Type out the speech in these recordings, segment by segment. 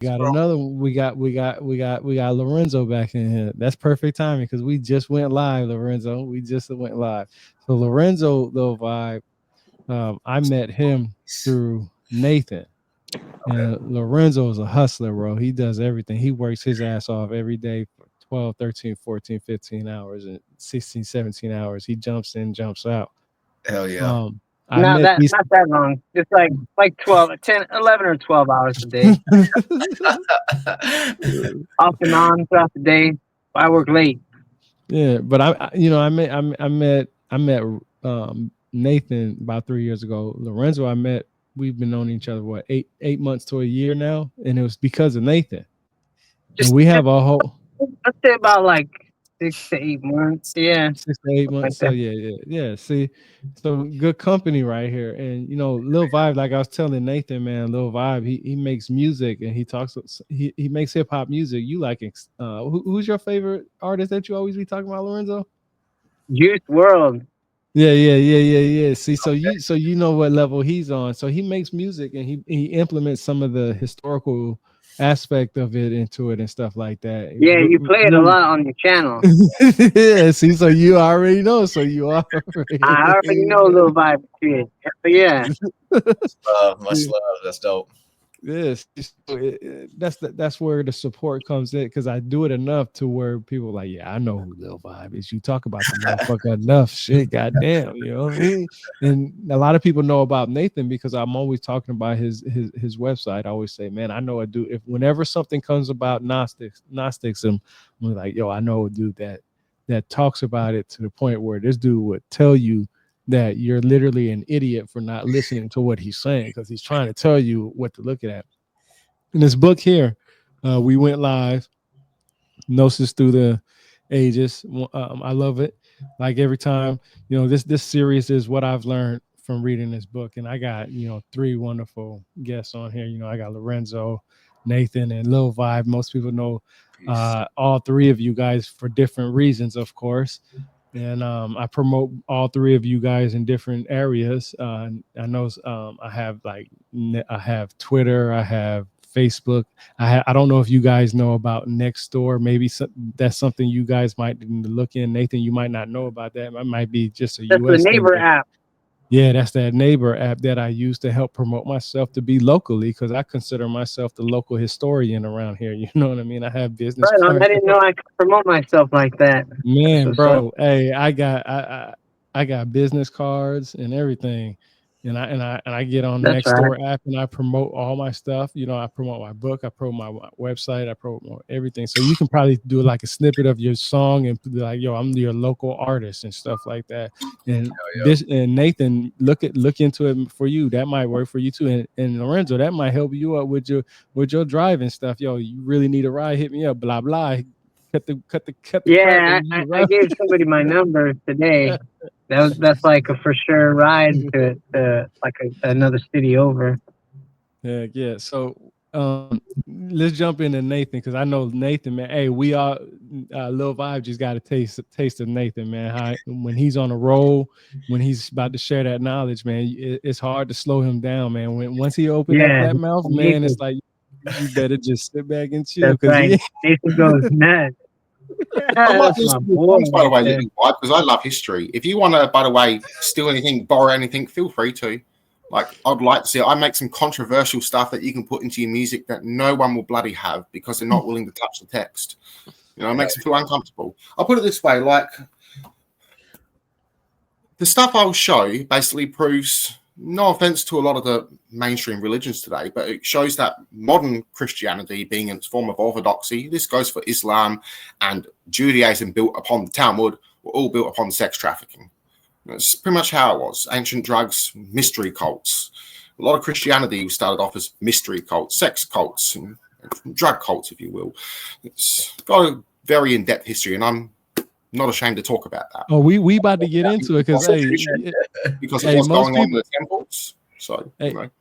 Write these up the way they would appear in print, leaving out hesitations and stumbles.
got another one. We got Lorenzo back in here. That's perfect timing because we just went live, Lorenzo. We just went live. So Lorenzo, though, I met him through Nathan. And Lorenzo is a hustler, bro. He does everything. He works his ass off every day for 12, 13, 14, 15 hours and 16, 17 hours. He jumps in, jumps out. Hell yeah. Um, I No, met that these not that long. Just like 12, 10, 11 or 12 hours a day, off and on throughout the day. I work late. yeah, but I met Nathan about 3 years ago. Lorenzo, we've been knowing each other what, eight months to a year now, and it was because of Nathan. And Just we have a whole I'd say about like 6 to 8 months. Yeah, 6 to 8 months. like So that. yeah. See, so good company right here. And Lil Vibe, like I was telling Nathan, man, Lil Vibe, he makes music and he makes hip hop music. You like who's your favorite artist that you always be talking about, Lorenzo? Youth World. Yeah. See, so you know what level he's on. So he makes music and he implements some of the historical aspect of it into it and stuff like that. Yeah, you play it a lot on your channel. Yeah, see, so you already know. So you already I already know a little vibe to it. But yeah, Much love. That's dope. Yes, that's where the support comes in because I do it enough to where people are like, yeah, I know who Lil Vibe is. You talk about the motherfucker enough, shit, goddamn, you know what I mean? And a lot of people know about Nathan because I'm always talking about his website. I always say, man, I know a dude. If whenever something comes about Gnostics, I'm like, yo, I know a dude that talks about it to the point where this dude would tell you that you're literally an idiot for not listening to what he's saying because he's trying to tell you what to look at. In this book here, we went live, Gnosis Through the Ages. I love it. Like every time, this series is what I've learned from reading this book. And I got, three wonderful guests on here. I got Lorenzo, Nathan, and Lil Vibe. Most people know all three of you guys for different reasons, of course. And I promote all three of you guys in different areas. I know I have Twitter, I have Facebook. I don't know if you guys know about Nextdoor. Maybe that's something you guys might need to look in. Nathan, you might not know about that. It might be just a that's the U.S. thing. neighbor app. Yeah, that's that neighbor app that I use to help promote myself to be locally because I consider myself the local historian around here. You know what I mean? I have business Right on. cards. I didn't know I could promote myself like that. That's Man, what's up. bro, hey, I got business cards and everything, and I get on the That's right. Nextdoor app and I promote all my stuff. I promote my book, I promote my website, I promote everything. So you can probably do like a snippet of your song and be like, "Yo, I'm your local artist" and stuff like that. And Hell this and Nathan, look into it for you. That might work for you too. And Lorenzo, that might help you out with your driving stuff. Yo, you really need a ride? Hit me up. Blah blah. Cut the crap Yeah, and I gave somebody my number today. That's like a for sure ride to like another city over. yeah. So let's jump into Nathan because I know Nathan, man. Hey, we all Lil Vibe just got a taste of Nathan, man. How when he's on a roll, when he's about to share that knowledge, man, it's hard to slow him down, man. When once he opened up Yeah, that mouth, man, it's Nathan. like you better just sit back and chill That's because right. he Nathan goes nuts. I might That's do my some more boy songs, by the right way, there. Little White, because I love history. If you want to, by the way, steal anything, borrow anything, feel free to. Like, I'd like to see. I make some controversial stuff that you can put into your music that no one will bloody have because they're not willing to touch the text. It makes them feel uncomfortable. I'll put it this way: like the stuff I'll show basically proves. No offense to a lot of the mainstream religions today, but it shows that modern Christianity, being in its form of orthodoxy, this goes for Islam and Judaism built upon the Talmud, were all built upon sex trafficking. That's pretty much how it was. Ancient drugs, mystery cults. A lot of Christianity started off as mystery cults, sex cults, and drug cults, if you will. It's got a very in-depth history, and I'm not ashamed to talk about that. Oh, we about to get into it because because of what's most going on in people, the temples. So,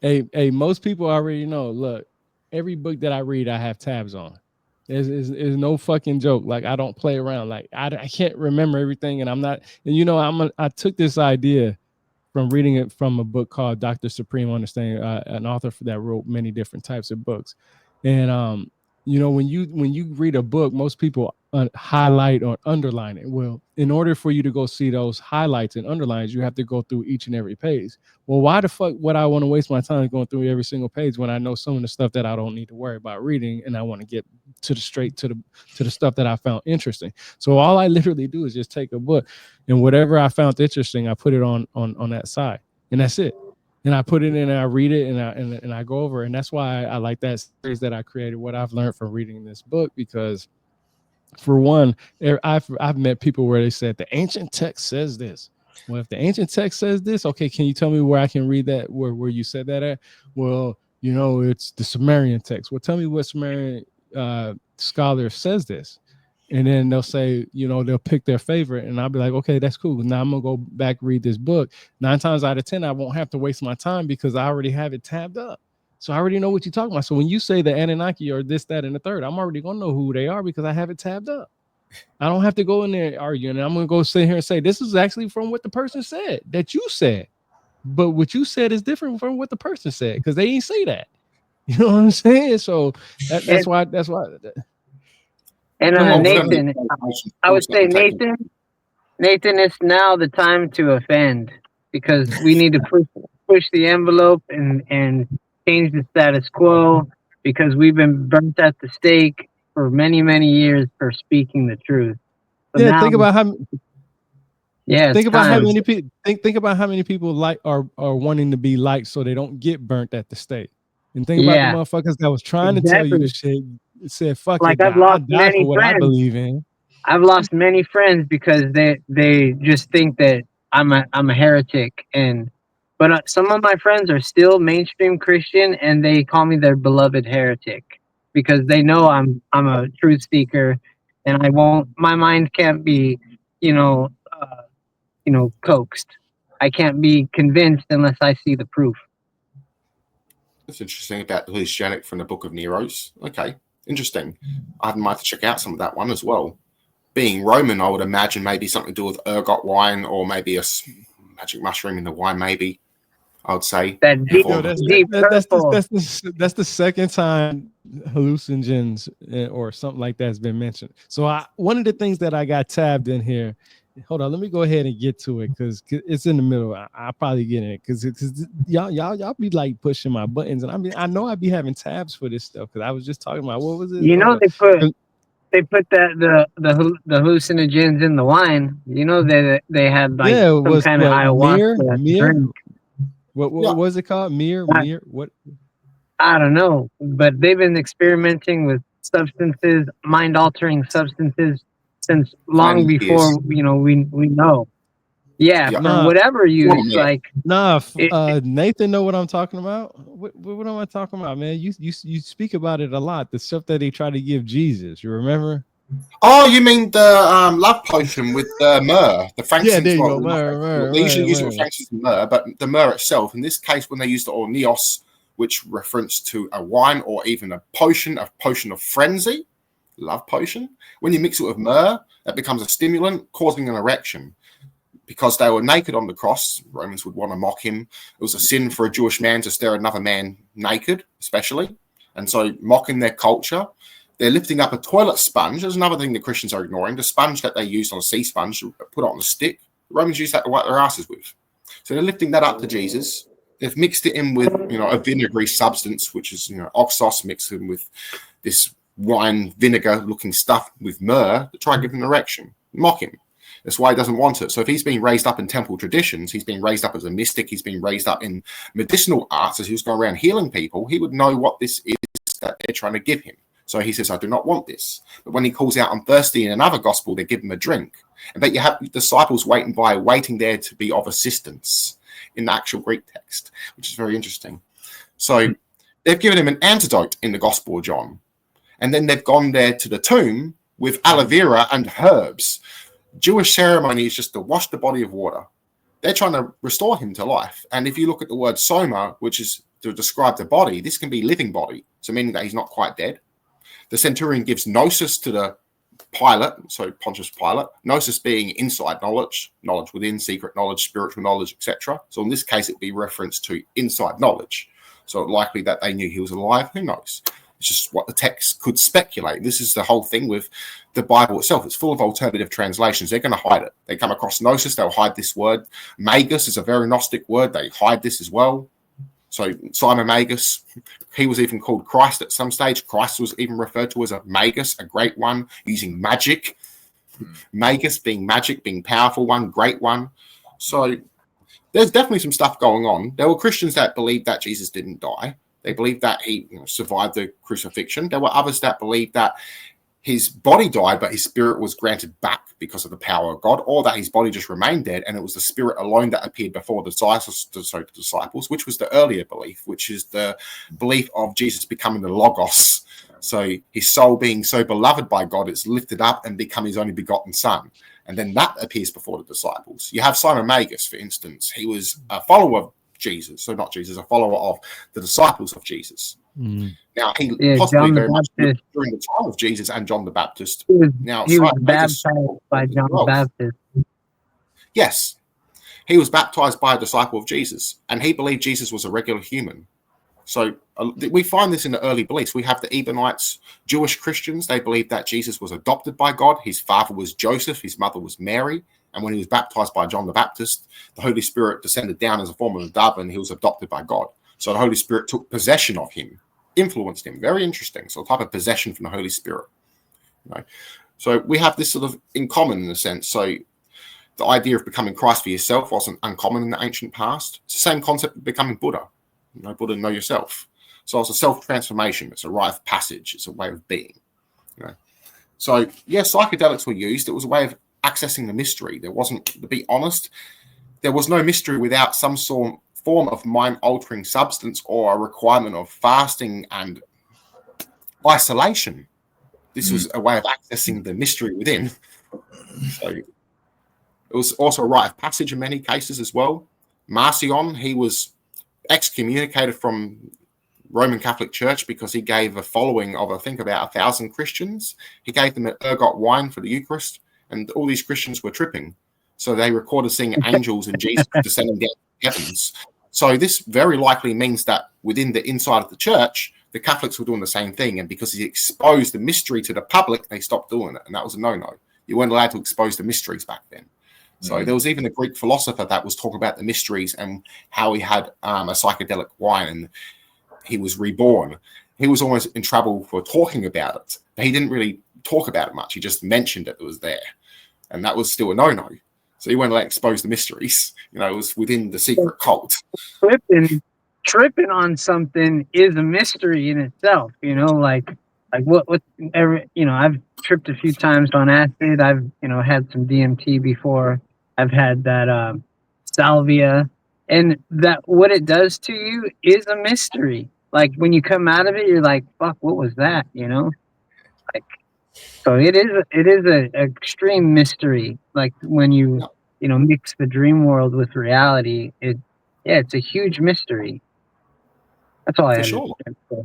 hey, most people already know. Look, every book that I read, I have tabs on. There's no fucking joke. Like I don't play around. Like I can't remember everything, and I'm not. And I took this idea from reading it from a book called Dr. Supreme Understanding, an author that wrote many different types of books. And when you read a book, most people highlight or underline it. Well, in order for you to go see those highlights and underlines, you have to go through each and every page. Well, why the fuck would I want to waste my time going through every single page when I know some of the stuff that I don't need to worry about reading, and I want to get to the stuff that I found interesting. So all I literally do is just take a book, and whatever I found interesting, I put it on that side, and that's it. And I put it in and I read it and I go over it. And that's why I like that series that I created, what I've learned from reading this book, because for one, I've met people where they said the ancient text says this. Well, if the ancient text says this, okay, can you tell me where I can read that, where you said that at? Well, it's the Sumerian text. Well, tell me what Sumerian scholar says this. And then they'll say, they'll pick their favorite, and I'll be like, okay, that's cool. Now I'm gonna go back, read this book. 9 times out of 10, I won't have to waste my time because I already have it tabbed up. So I already know what you're talking about. So when you say the Anunnaki or this, that, and the third, I'm already gonna know who they are because I have it tabbed up. I don't have to go in there arguing. And I'm gonna go sit here and say, this is actually from what the person said that you said. But what you said is different from what the person said, because they ain't say that. You know what I'm saying? So that's why. And Nathan, I would say, Nathan, it's now the time to offend, because we need to push the envelope and change the status quo, because we've been burnt at the stake for many, many years for speaking the truth. So yeah, think about how. Yeah, think about how many people think about how many people are wanting to be liked so they don't get burnt at the stake. And think about the motherfuckers that was trying to tell you the shit. Said, fuck it, I'll die for what I believe in. I've lost many friends because they just think that I'm a heretic, but some of my friends are still mainstream Christian, and they call me their beloved heretic because they know I'm a truth seeker, and my mind can't be coaxed. I can't be convinced unless I see the proof. That's interesting about the hallucinogenic from the Book of Neros. Okay. Interesting. I might have to check out some of that one as well. Being Roman, I would imagine maybe something to do with ergot wine, or maybe a magic mushroom in the wine, maybe. I would say. That deep, that's the second time hallucinogens or something like that has been mentioned. So one of the things that I got tabbed in here, hold on, let me go ahead and get to it because it's in the middle. I'll probably get in it because y'all be like pushing my buttons, and I know I'd be having tabs for this stuff because I was just talking about, what was it? They put the hallucinogens in the wine. They had like some kind of ayahuasca. What was it called? Mir? What? I don't know, but they've been experimenting with substances, mind-altering substances, since long before we know. Yeah, from whatever use, like Nathan know what I'm talking about. What am I talking about, man? You speak about it a lot. The stuff that they try to give Jesus. You remember? Oh, you mean the love potion with the myrrh, the frankincense? Yeah, there you go. Myrrh, they usually use it with frankincense and myrrh, but the myrrh itself, in this case, when they use the orneos, which reference to a wine or even a potion of frenzy, love potion, when you mix it with myrrh, that becomes a stimulant, causing an erection. Because they were naked on the cross, Romans would want to mock him. It was a sin for a Jewish man to stare at another man naked, especially. And so mocking their culture, they're lifting up a toilet sponge. There's another thing the Christians are ignoring. The sponge that they used on a sea sponge, put it on a stick. The Romans used that to wipe their asses with. So they're lifting that up to Jesus. They've mixed it in with, a vinegary substance, which is, oxos mixed in with this wine vinegar-looking stuff with myrrh to try and give him an erection. Mock him. That's why he doesn't want it. So if he's being raised up in temple traditions, he's being raised up as a mystic, he's being raised up in medicinal arts as he was going around healing people, he would know what this is that they're trying to give him. So he says, I do not want this. But when he calls out, I'm thirsty in another gospel, they give him a drink. And that you have disciples waiting there to be of assistance in the actual Greek text, which is very interesting. So they've given him an antidote in the Gospel of John. And then they've gone there to the tomb with aloe vera and herbs. Jewish ceremony is just to wash the body of water. They're trying to restore him to life. And if you look at the word soma, which is to describe the body, this can be living body. So meaning that he's not quite dead. The centurion gives gnosis to the Pilate, so Pontius Pilate, gnosis being inside knowledge, knowledge within, secret knowledge, spiritual knowledge, etc. So in this case, it would be reference to inside knowledge. So likely that they knew he was alive, who knows? It's just what the text could speculate. This is the whole thing with the Bible itself. It's full of alternative translations. They're going to hide it. They come across Gnosis, they'll hide this word. Magus is a very Gnostic word. They hide this as well. So Simon Magus, he was even called Christ at some stage. Christ was even referred to as a Magus, a great one, using magic. Magus being magic, being powerful one, great one. So there's definitely some stuff going on. There were Christians that believed that Jesus didn't die. They believed that he survived the crucifixion. There were others that believed that his body died, but his spirit was granted back because of the power of God, or that his body just remained dead, and it was the spirit alone that appeared before the disciples, which was the earlier belief, which is the belief of Jesus becoming the Logos. So his soul being so beloved by God, it's lifted up and become his only begotten son. And then that appears before the disciples. You have Simon Magus, for instance. He was a follower of Jesus, so not Jesus, a follower of the disciples of Jesus. Now, he possibly very much lived during the time of Jesus and John the Baptist. He was Simon baptized by John the Baptist. Yes, he was baptized by a disciple of Jesus, and he believed Jesus was a regular human. So we find this in the early beliefs. We have the Ebionites, Jewish Christians. They believed that Jesus was adopted by God. His father was Joseph. His mother was Mary. And when he was baptized by John the Baptist, the Holy Spirit descended down as a form of a dove, and he was adopted by God. So the Holy Spirit took possession of him, influenced him. Very interesting. So a type of possession from the Holy Spirit. Right? So we have this sort of in common in a sense. So the idea of becoming Christ for yourself wasn't uncommon in the ancient past. It's the same concept of becoming Buddha. Buddha, know yourself. So it's a self-transformation. It's a rite of passage. It's a way of being. So, psychedelics were used. It was a way of accessing the mystery. There wasn't, to be honest, there was no mystery without some form of mind-altering substance or a requirement of fasting and isolation. This was a way of accessing the mystery within. So it was also a rite of passage in many cases as well. Marcion, he was excommunicated from Roman Catholic Church because he gave a following of, I think, about 1,000 Christians. He gave them an ergot wine for the Eucharist, and all these Christians were tripping. So they recorded seeing angels and Jesus descending down the heavens. So this very likely means that within the inside of the church, the Catholics were doing the same thing. And because he exposed the mystery to the public, they stopped doing it. And that was a no-no. You weren't allowed to expose the mysteries back then. So there was even a Greek philosopher that was talking about the mysteries and how he had a psychedelic wine and he was reborn. He was almost in trouble for talking about it. But he didn't really talk about it much. He just mentioned it was there. And that was still a no-no. So he went to expose the mysteries. It was within the secret cult. Tripping on something is a mystery in itself, like what I've tripped a few times on acid. I've, had some DMT before. I've had that salvia, and that what it does to you is a mystery. Like when you come out of it, you're like, "Fuck, what was that?" Like, so it is an extreme mystery. Like when you mix the dream world with reality, it's a huge mystery. That's all I sure.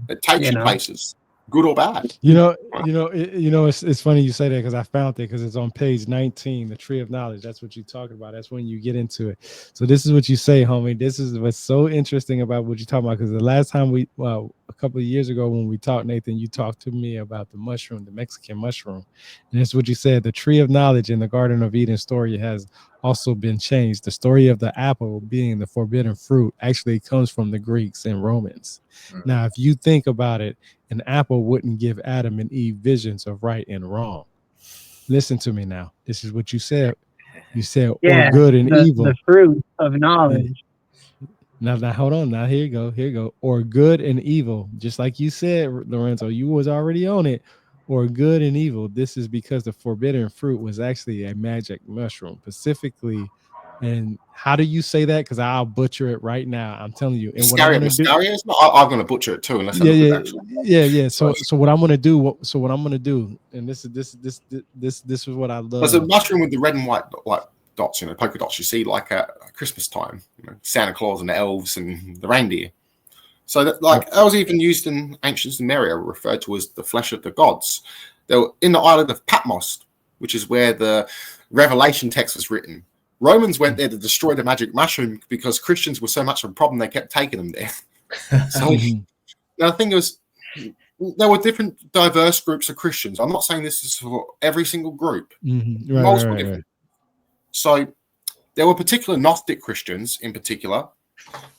It takes you places, good or bad. It's funny you say that because I found it because it's on page 19, the Tree of Knowledge. That's what you're talking about. That's when you get into it. So this is what you say, homie. This is what's so interesting about what you're talking about. Because the last time a couple of years ago when we talked, Nathan, you talked to me about the mushroom, the Mexican mushroom. And that's what you said. The Tree of Knowledge in the Garden of Eden story has also been changed. The story of the apple being the forbidden fruit actually comes from the Greeks and Romans. Now, if you think about it, an apple wouldn't give Adam and Eve visions of right and wrong. Listen to me now. This is what you said. You said, or good and evil. The fruit of knowledge. Now, hold on. Now, here you go. Or good and evil. Just like you said, Lorenzo, you was already on it. Or good and evil. This is because the forbidden fruit was actually a magic mushroom, specifically. And how do you say that? Because I'll butcher it right now. I'm telling you. And what I'm going to do, I'm going to butcher it too, unless I look at yeah. So what I'm going to do, and this is what I love. There's a mushroom with the red and white dots, polka dots. You see like at Christmas time, Santa Claus and the elves and the reindeer. So that was even used in ancient Sumeria, referred to as the flesh of the gods. They were in the island of Patmos, which is where the Revelation text was written. Romans went there to destroy the magic mushroom because Christians were so much of a problem they kept taking them there. So now the thing is, there were different diverse groups of Christians. I'm not saying this is for every single group. Mm-hmm. Multiple different. So there were particular Gnostic Christians in particular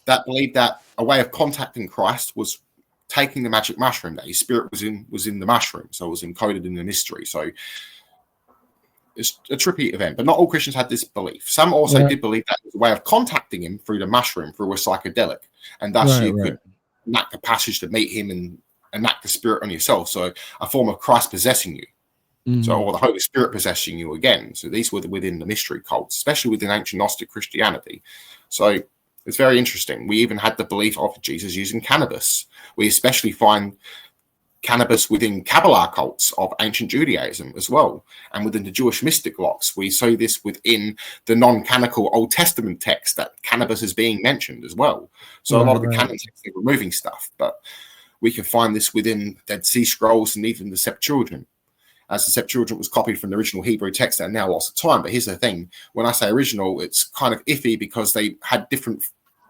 that believed that a way of contacting Christ was taking the magic mushroom, that his spirit was in the mushroom, so it was encoded in the mystery. So it's a trippy event, but not all Christians had this belief. Some also did believe that it was a way of contacting him through the mushroom, through a psychedelic, and thus you could enact a passage to meet him and enact the spirit on yourself. So a form of Christ possessing you. So, or the Holy Spirit possessing you again. So these were within the mystery cults, especially within ancient Gnostic Christianity. So it's very interesting. We even had the belief of Jesus using cannabis. We especially find cannabis within Kabbalah cults of ancient Judaism as well. And within the Jewish mystic locks, we see this within the non-canonical Old Testament text that cannabis is being mentioned as well. So a lot of the canon texts are removing stuff, but we can find this within Dead Sea Scrolls and even the Septuagint. As the Septuagint was copied from the original Hebrew text that now lost time. But here's the thing. When I say original, it's kind of iffy because they had different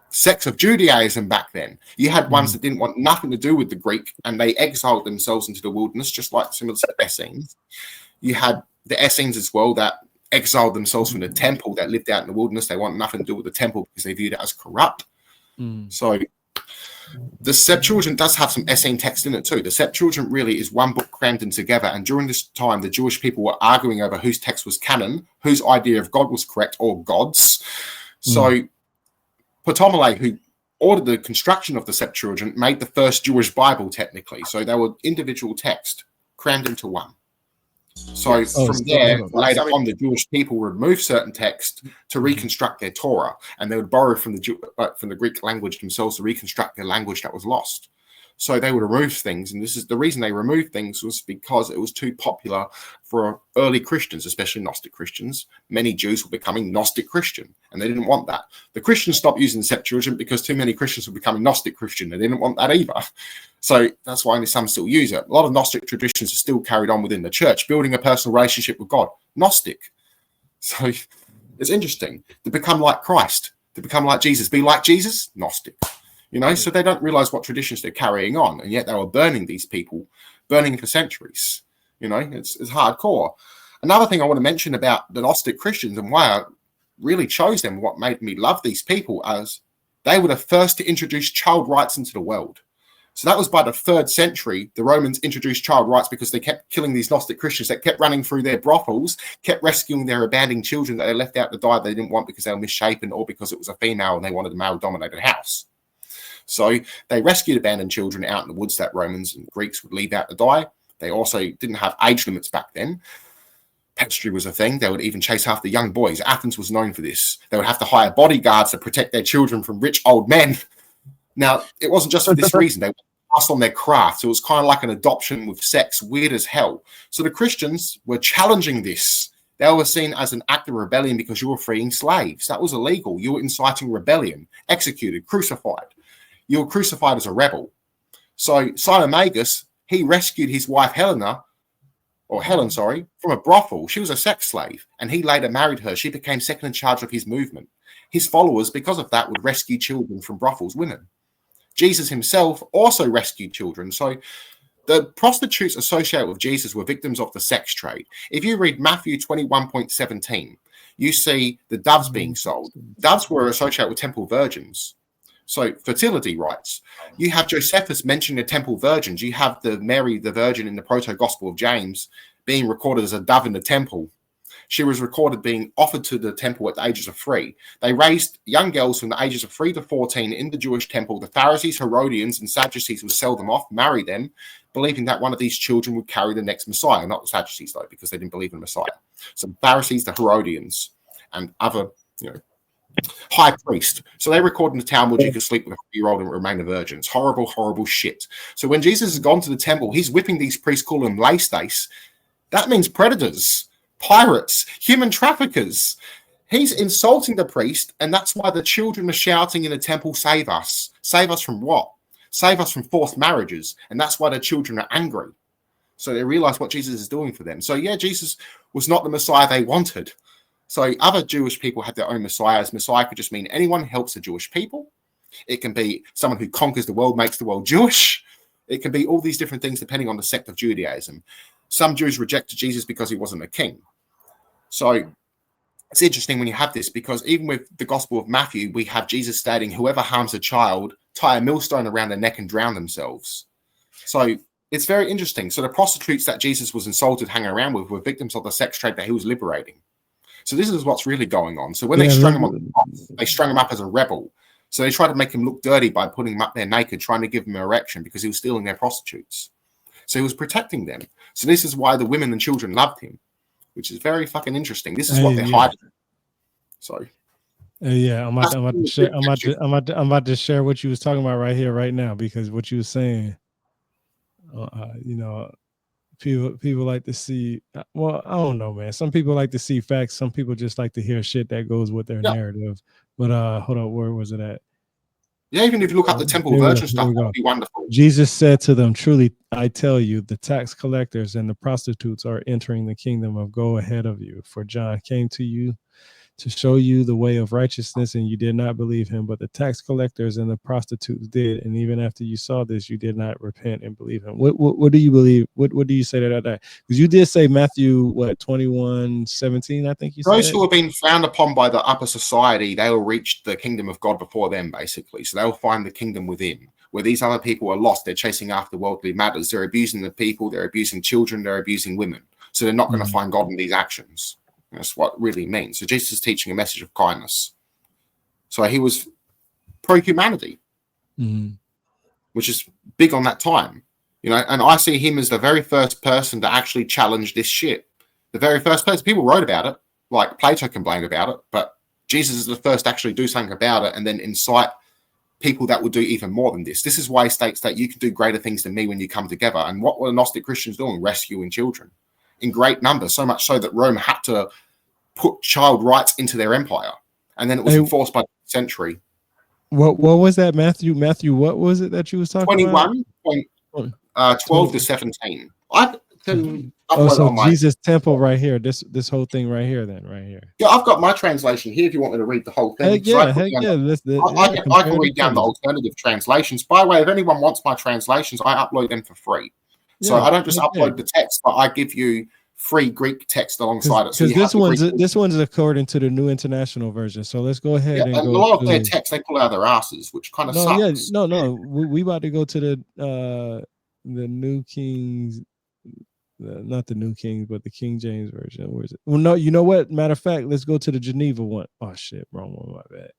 sects of Judaism back then. You had ones that didn't want nothing to do with the Greek, and they exiled themselves into the wilderness, just like some of the Essenes. You had the Essenes as well that exiled themselves from the temple, that lived out in the wilderness. They want nothing to do with the temple because they viewed it as corrupt. So the Septuagint does have some Essene text in it too. The Septuagint really is one book crammed in together, and during this time, the Jewish people were arguing over whose text was canon, whose idea of God was correct, or gods. So Ptolemy, who ordered the construction of the Septuagint, made the first Jewish Bible technically. So they were individual text crammed into one. So from there, later on, the Jewish people would remove certain text to reconstruct their Torah, and they would borrow from the Greek language themselves to reconstruct their language that was lost. So they would remove things, and this is the reason they removed things was because it was too popular for early Christians, especially Gnostic Christians. Many Jews were becoming Gnostic Christian, and they didn't want that. The Christians stopped using the Septuagint because too many Christians were becoming Gnostic Christian. They didn't want that either. So that's why only some still use it. A lot of Gnostic traditions are still carried on within the church, building a personal relationship with God. Gnostic. So it's interesting to become like Christ, to become like Jesus, be like Jesus, Gnostic. You know, so they don't realize what traditions they're carrying on, and yet they were burning these people, burning for centuries. You know, it's hardcore. Another thing I want to mention about the Gnostic Christians and why I really chose them, what made me love these people, as they were the first to introduce child rights into the world. So that was by the 3rd century, the Romans introduced child rights because they kept killing these Gnostic Christians that kept running through their brothels, kept rescuing their abandoned children that they left out to die they didn't want because they were misshapen or because it was a female and they wanted a male-dominated house. So they rescued abandoned children out in the woods that Romans and Greeks would leave out to die. They also didn't have age limits back then. Pestry was a thing. They would even chase after young boys. Athens was known for this. They would have to hire bodyguards to protect their children from rich old men. Now, it wasn't just for this reason. They passed on their craft. So it was kind of like an adoption with sex, weird as hell. So the Christians were challenging this. They were seen as an act of rebellion because you were freeing slaves. That was illegal. You were inciting rebellion, executed, crucified. You were crucified as a rebel. So Simon Magus, he rescued his wife Helen, from a brothel. She was a sex slave, and he later married her. She became second in charge of his movement. His followers, because of that, would rescue children from brothels women. Jesus himself also rescued children. So the prostitutes associated with Jesus were victims of the sex trade. If you read Matthew 21:17, you see the doves being sold. Doves were associated with temple virgins. So fertility rights. You have Josephus mentioning the temple virgins. You have the Mary, the Virgin in the Proto-Gospel of James being recorded as a dove in the temple. She was recorded being offered to the temple at the ages of 3. They raised young girls from the ages of 3 to 14 in the Jewish temple. The Pharisees, Herodians, and Sadducees would sell them off, marry them, believing that one of these children would carry the next Messiah. Not the Sadducees, though, because they didn't believe in the Messiah. So the Pharisees, the Herodians, and other, high priest. So they record in the Talmud you could sleep with a 3-year-old and remain a virgin. It's horrible, horrible shit. So when Jesus has gone to the temple, he's whipping these priests, calling them laestes. That means predators, pirates, human traffickers. He's insulting the priest, and that's why the children are shouting in the temple, save us. Save us from what? Save us from forced marriages. And that's why the children are angry. So they realize what Jesus is doing for them. So yeah, Jesus was not the Messiah they wanted. So other Jewish people had their own messiahs. Messiah could just mean anyone who helps the Jewish people. It can be someone who conquers the world, makes the world Jewish. It can be all these different things depending on the sect of Judaism. Some Jews rejected Jesus because he wasn't a king. So it's interesting when you have this, because even with the Gospel of Matthew, we have Jesus stating, whoever harms a child, tie a millstone around their neck and drown themselves. So it's very interesting. So the prostitutes that Jesus was insulted, hanging around with, were victims of the sex trade that he was liberating. So this is what's really going on. So when they strung him on the cross, they strung him up as a rebel. So they tried to make him look dirty by putting him up there naked, trying to give him an erection because he was stealing their prostitutes. So he was protecting them. So this is why the women and children loved him, which is very fucking interesting. This is what they're hiding. So yeah, I'm about to share what you was talking about right here, right now, because what you was saying, people like to see. Well, I don't know, man. Some people like to see facts. Some people just like to hear shit that goes with their narrative. But hold on, where was it at? Yeah, even if you look up the temple virgin stuff, that would be wonderful. Jesus said to them, truly, I tell you, the tax collectors and the prostitutes are entering the kingdom of God ahead of you. For John came to you to show you the way of righteousness, and you did not believe him, but the tax collectors and the prostitutes did. And even after you saw this, you did not repent and believe him. What do you believe? What do you say to that? Because you did say Matthew 21:17, I think you said. Those who have been frowned upon by the upper society, they will reach the kingdom of God before them, basically. So they'll find the kingdom within. Where these other people are lost, they're chasing after worldly matters. They're abusing the people, they're abusing children, they're abusing women. So they're not going to find God in these actions. That's what it really means. So Jesus is teaching a message of kindness. So he was pro-humanity, which is big on that time. And I see him as the very first person to actually challenge this shit. The very first person. People wrote about it, like Plato complained about it, but Jesus is the first to actually do something about it and then incite people that will do even more than this. This is why he states that you can do greater things than me when you come together. And what were the Gnostic Christians doing? Rescuing children in great numbers, so much so that Rome had to put child rights into their empire, and then it was enforced by the century. What was that, Matthew? What was it that you was talking about? 12 to 17. I can Jesus temple right here. This whole thing right here, then right here. Yeah, I've got my translation here. If you want me to read the whole thing, I can read down the alternative translations. By the way, if anyone wants my translations, I upload them for free. So I don't just upload the text, but I give you free Greek text alongside it. Because this one's according to the New International Version. So let's go ahead and go. A lot of their text they pull out of their asses, which kind of sucks. We about to go to the New Kings, not the New Kings, but the King James Version. Where is it? Well, no, you know what? Matter of fact, let's go to the Geneva one. Oh shit, wrong one. My bad.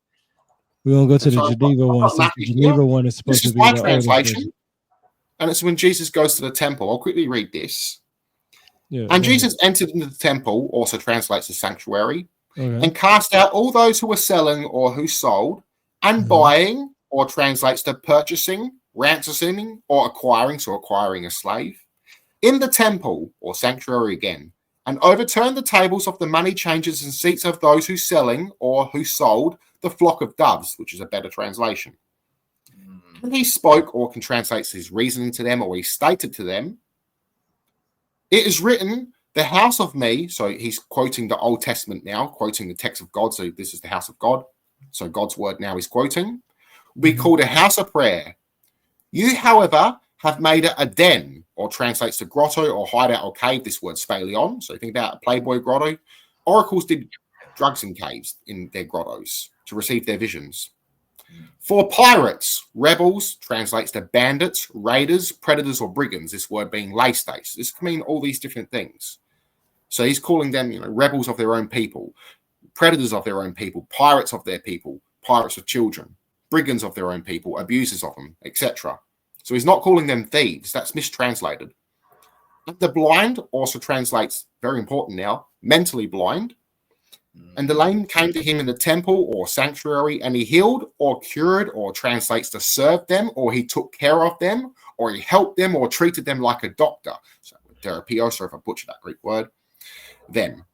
We're gonna go to the Geneva one. Since the Geneva one is supposed to be my translation. And it's when Jesus goes to the temple. I'll quickly read this. And Jesus entered into the temple, also translates as sanctuary, and cast out all those who were selling or who sold, and buying, or translates to purchasing, ransoming, or acquiring, so acquiring a slave, in the temple, or sanctuary again, and overturned the tables of the money changers and seats of those who selling or who sold the flock of doves, which is a better translation. And he spoke, or can translate his reasoning to them, or he stated to them, it is written, the house of me, so he's quoting the Old Testament now, quoting the text of God, so this is the house of God, so God's word now he's quoting, will be called a house of prayer. You, however, have made it a den, or translates to grotto or hideout or cave, this word spalion, so think about a Playboy grotto. Oracles did drugs in caves in their grottos to receive their visions. For pirates, rebels, translates to bandits, raiders, predators, or brigands, this word being laestes. This can mean all these different things. So he's calling them, rebels of their own people, predators of their own people, pirates of their people, pirates of children, brigands of their own people, abusers of them, etc. So he's not calling them thieves. That's mistranslated. The blind also translates, very important now, mentally blind. And the lame came to him in the temple or sanctuary, and he healed or cured, or translates to serve them, or he took care of them, or he helped them, or treated them like a doctor. So therapio, sorry if I butchered that Greek word. Then,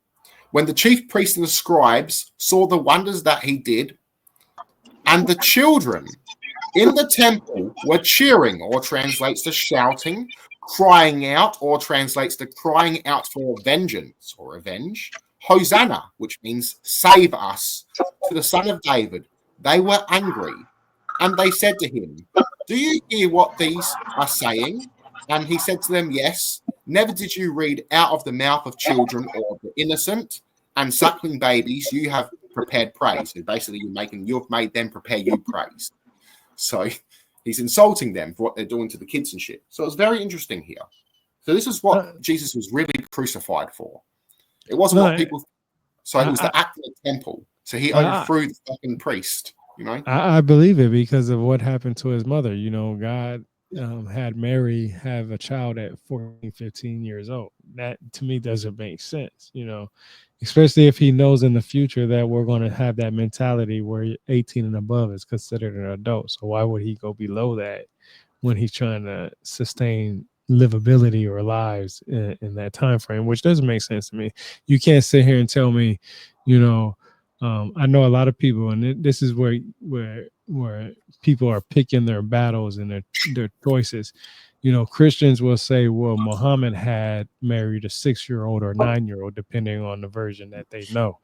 when the chief priests and the scribes saw the wonders that he did, and the children in the temple were cheering, or translates to shouting, crying out, or translates to crying out for vengeance or revenge, Hosanna, which means save us, to the Son of David. They were angry, and they said to him, do you hear what these are saying? And he said to them, yes. Never did you read out of the mouth of children or the innocent and suckling babies, you have prepared praise. So basically, you've made them prepare you praise. So he's insulting them for what they're doing to the kids and shit. So it's very interesting here. So this is what Jesus was really crucified for. It wasn't what people. So it was the act of the temple. So he overthrew the fucking priest. You know, I believe it because of what happened to his mother. You know, God had Mary have a child at 14, 15 years old. That to me doesn't make sense, you know, especially if he knows in the future that we're going to have that mentality where 18 and above is considered an adult. So why would he go below that when he's trying to sustain livability or lives in that time frame, which doesn't make sense to me. You can't sit here and tell me, you know, I know a lot of people, and this is where people are picking their battles and their choices. You know, Christians will say, well, Muhammad had married a 6-year-old or 9-year-old, depending on the version that they know.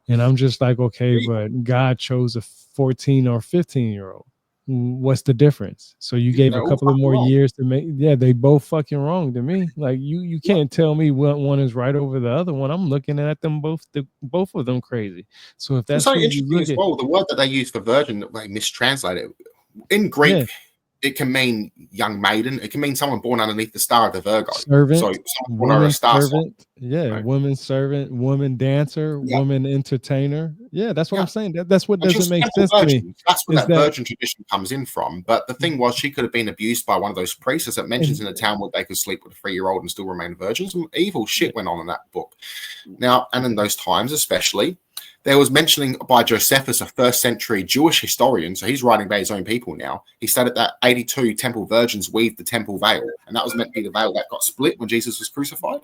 And I'm just like, okay, but God chose a 14 or 15-year-old. What's the difference? So you gave a couple of more years to make. Yeah, they both fucking wrong to me. Like you can't tell me what one is right over the other one. I'm looking at them both, both of them crazy. So if that's so who interesting you look as well, the word that they use for virgin, they mistranslate it in Greek. Yeah. It can mean young maiden. It can mean someone born underneath the star of the Virgo. Servant, so woman servant, woman servant, woman dancer, woman entertainer. Yeah, that's what I'm saying. That's what doesn't make sense to me. That's where that virgin tradition comes in from. But the thing was, she could have been abused by one of those priests, as it mentions in the Talmud. They could sleep with a 3-year-old and still remain virgins. Some evil shit went on in that book. Now, and in those times, especially. There was mentioning by Josephus, a 1st century Jewish historian, so he's writing about his own people now. He stated that 82 temple virgins weaved the temple veil, and that was meant to be the veil that got split when Jesus was crucified.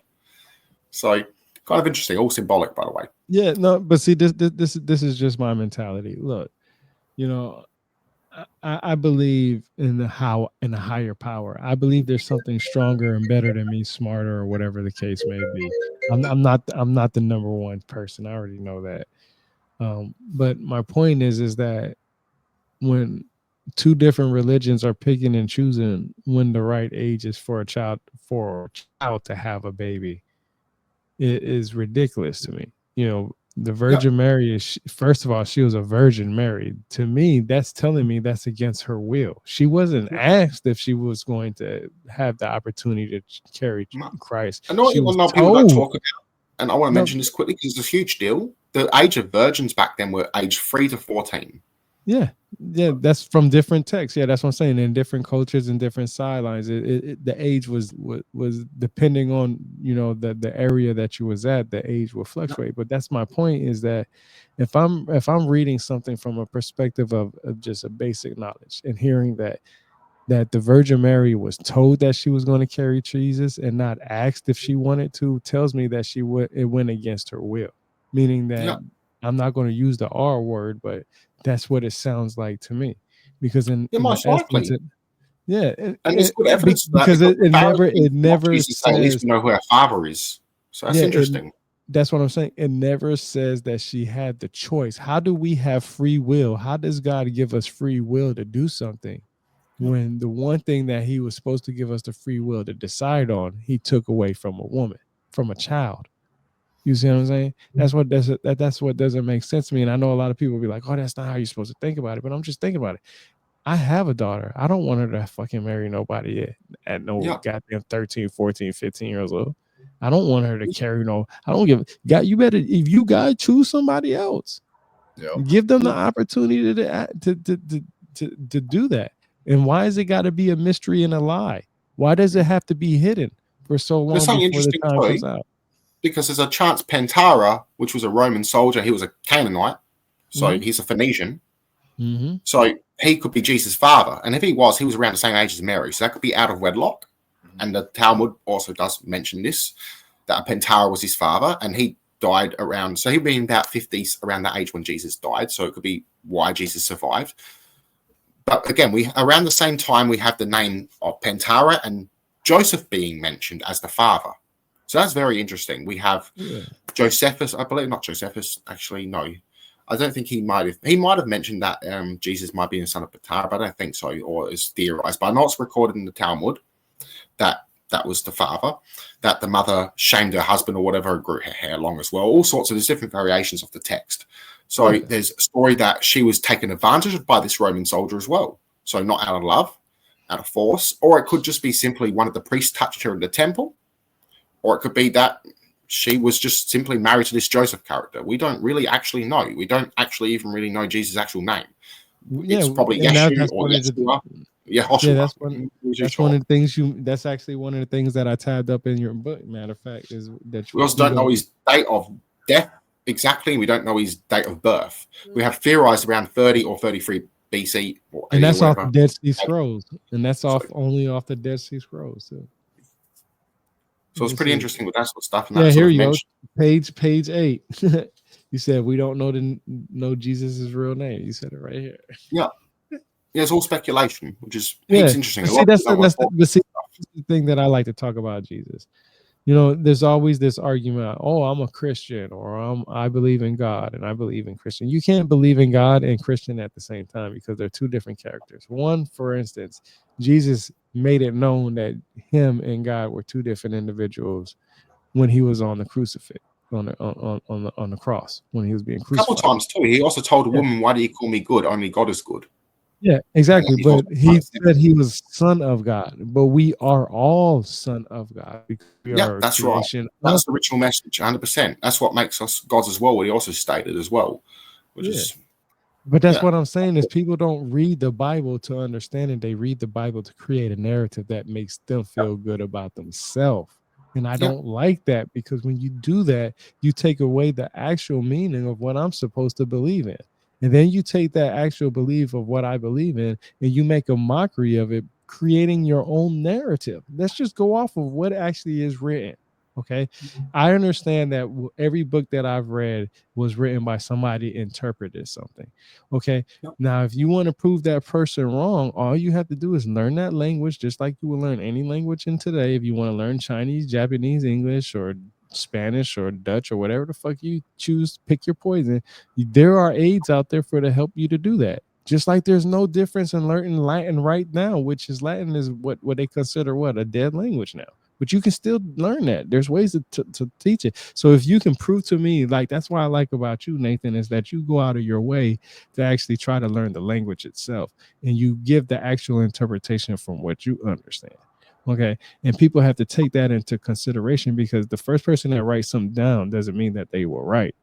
So, kind of interesting, all symbolic, by the way. Yeah, no, but see, this is just my mentality. Look, you know, I believe in a higher power. I believe there's something stronger and better than me, smarter, or whatever the case may be. I'm not the number one person. I already know that. But my point is that when two different religions are picking and choosing when the right age is for a child to have a baby, it is ridiculous to me. You know, the Virgin Mary is, first of all, she was a Virgin Mary. To me, that's telling me that's against her will. She wasn't asked if she was going to have the opportunity to carry Christ. I know people don't talk about, and I want to mention this quickly because it's a huge deal. The age of virgins back then were aged 3 to 14. Yeah, that's from different texts. Yeah, that's what I'm saying. In different cultures and different sidelines, the age was depending on, you know, the area that you was at. The age will fluctuate. But that's my point, is that if I'm reading something from a perspective of just a basic knowledge and hearing that the Virgin Mary was told that she was going to carry Jesus and not asked if she wanted to, tells me that it went against her will. Meaning that I'm not going to use the R word, but that's what it sounds like to me. Because in most likely. And there's good evidence because it never says, at least we know who our father is. So that's interesting. That's what I'm saying. It never says that she had the choice. How do we have free will? How does God give us free will to do something when the one thing that he was supposed to give us the free will to decide on, he took away from a woman, from a child? You see what I'm saying? That's what doesn't make sense to me. And I know a lot of people will be like, oh, that's not how you're supposed to think about it. But I'm just thinking about it. I have a daughter. I don't want her to fucking marry nobody at no goddamn 13, 14, 15 years old. I don't want her to carry I don't give God. You better, if you gotta choose somebody else, give them the opportunity to do that. And why is it got to be a mystery and a lie? Why does it have to be hidden for so long before the time comes out? Because there's a chance Pentara, which was a Roman soldier, he was a Canaanite, so he's a Phoenician. Mm-hmm. So he could be Jesus' father. And if he was around the same age as Mary. So that could be out of wedlock. And the Talmud also does mention this, that Pentara was his father, and he died around, so he'd been about 50s, around that age when Jesus died. So it could be why Jesus survived. But again, around the same time, we have the name of Pentara and Joseph being mentioned as the father. So that's very interesting. We have Josephus, I believe, not Josephus, actually, no. I don't think he might have mentioned that Jesus might be the son of Ptah, but I don't think so, or is theorized. But I know it's recorded in the Talmud that was the father, that the mother shamed her husband or whatever, grew her hair long as well. All sorts of there's different variations of the text. So there's a story that she was taken advantage of by this Roman soldier as well. So not out of love, out of force, or it could just be simply one of the priests touched her in the temple, or it could be that she was just simply married to this Joseph character. We don't really actually know. We don't actually even really know Jesus' actual name. Yeah, it's probably and Yeshu that's or one of the Yeshua. yeah, Joshua. that's one of the things that's actually one of the things that I tabbed up in your book. Matter of fact, is that We also don't know his date of death exactly. We don't know his date of birth. We have theorized around 30 or 33 BC, and that's off the Dead Sea Scrolls, and that's only off the Dead Sea Scrolls. So it's pretty interesting with that sort of stuff. And yeah, that here sort of you go. Page 8. You said we don't know Jesus' real name. You said it right here. Yeah. Yeah, it's all speculation, which is interesting. See, that's the thing that I like to talk about Jesus. You know, there's always this argument, oh, I'm a Christian, or I believe in God and I believe in Christian. You can't believe in God and Christian at the same time because they're two different characters. One, for instance, Jesus made it known that him and God were two different individuals when he was on the crucifix, on the cross, when he was being crucified. A couple times too. He also told a woman, "Why do you call me good? Only God is good." Yeah, exactly. But he said he was son of God. But we are all son of God because we are that's right. That's the original message, 100%. That's what makes us gods as well. What he also stated as well, which is. But that's what I'm saying is people don't read the Bible to understand it. They read the Bible to create a narrative that makes them feel good about themselves. And I don't like that because when you do that, you take away the actual meaning of what I'm supposed to believe in. And then you take that actual belief of what I believe in and you make a mockery of it, creating your own narrative. Let's just go off of what actually is written. Okay. I understand that every book that I've read was written by somebody interpreted something. Okay. Now, if you want to prove that person wrong, all you have to do is learn that language, just like you will learn any language in today. If you want to learn Chinese, Japanese, English, or Spanish or Dutch or whatever the fuck you choose, pick your poison. There are aids out there for to help you to do that. Just like there's no difference in learning Latin right now, which is Latin is what they consider a dead language now. But you can still learn that. There's ways to teach it. So if you can prove to me, like that's what I like about you, Nathan, is that you go out of your way to actually try to learn the language itself, and you give the actual interpretation from what you understand. Okay. And people have to take that into consideration because the first person that writes something down doesn't mean that they were right.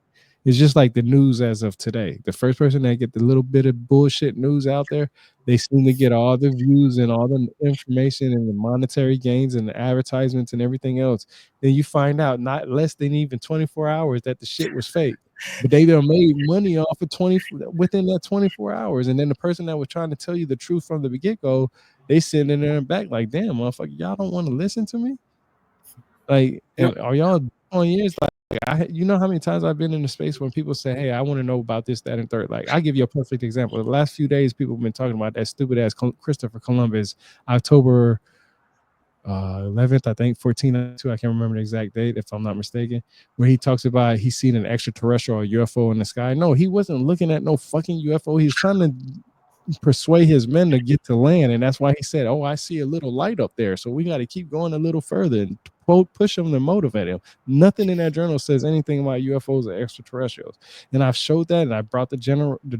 It's just like the news as of today. The first person that get the little bit of bullshit news out there, they seem to get all the views and all the information and the monetary gains and the advertisements and everything else. Then you find out not less than even 24 hours that the shit was fake. But they done made money off of within that 24 hours. And then the person that was trying to tell you the truth from the get-go, they sitting in there and back like, damn, motherfucker, y'all don't want to listen to me? Like, are y'all on years? Like, you know how many times I've been in a space when people say, hey, I want to know about this, that, and third. Like, I'll give you a perfect example. The last few days, people have been talking about that stupid ass Christopher Columbus, October 11th, I think, 1492. I can't remember the exact date, if I'm not mistaken, where he talks about he's seen an extraterrestrial UFO in the sky. No, he wasn't looking at no fucking UFO. He's trying to persuade his men to get to land, and that's why he said, oh, I see a little light up there, so we got to keep going a little further and push him to motivate him. Nothing in that journal says anything about UFOs or extraterrestrials, and I've showed that, and I brought the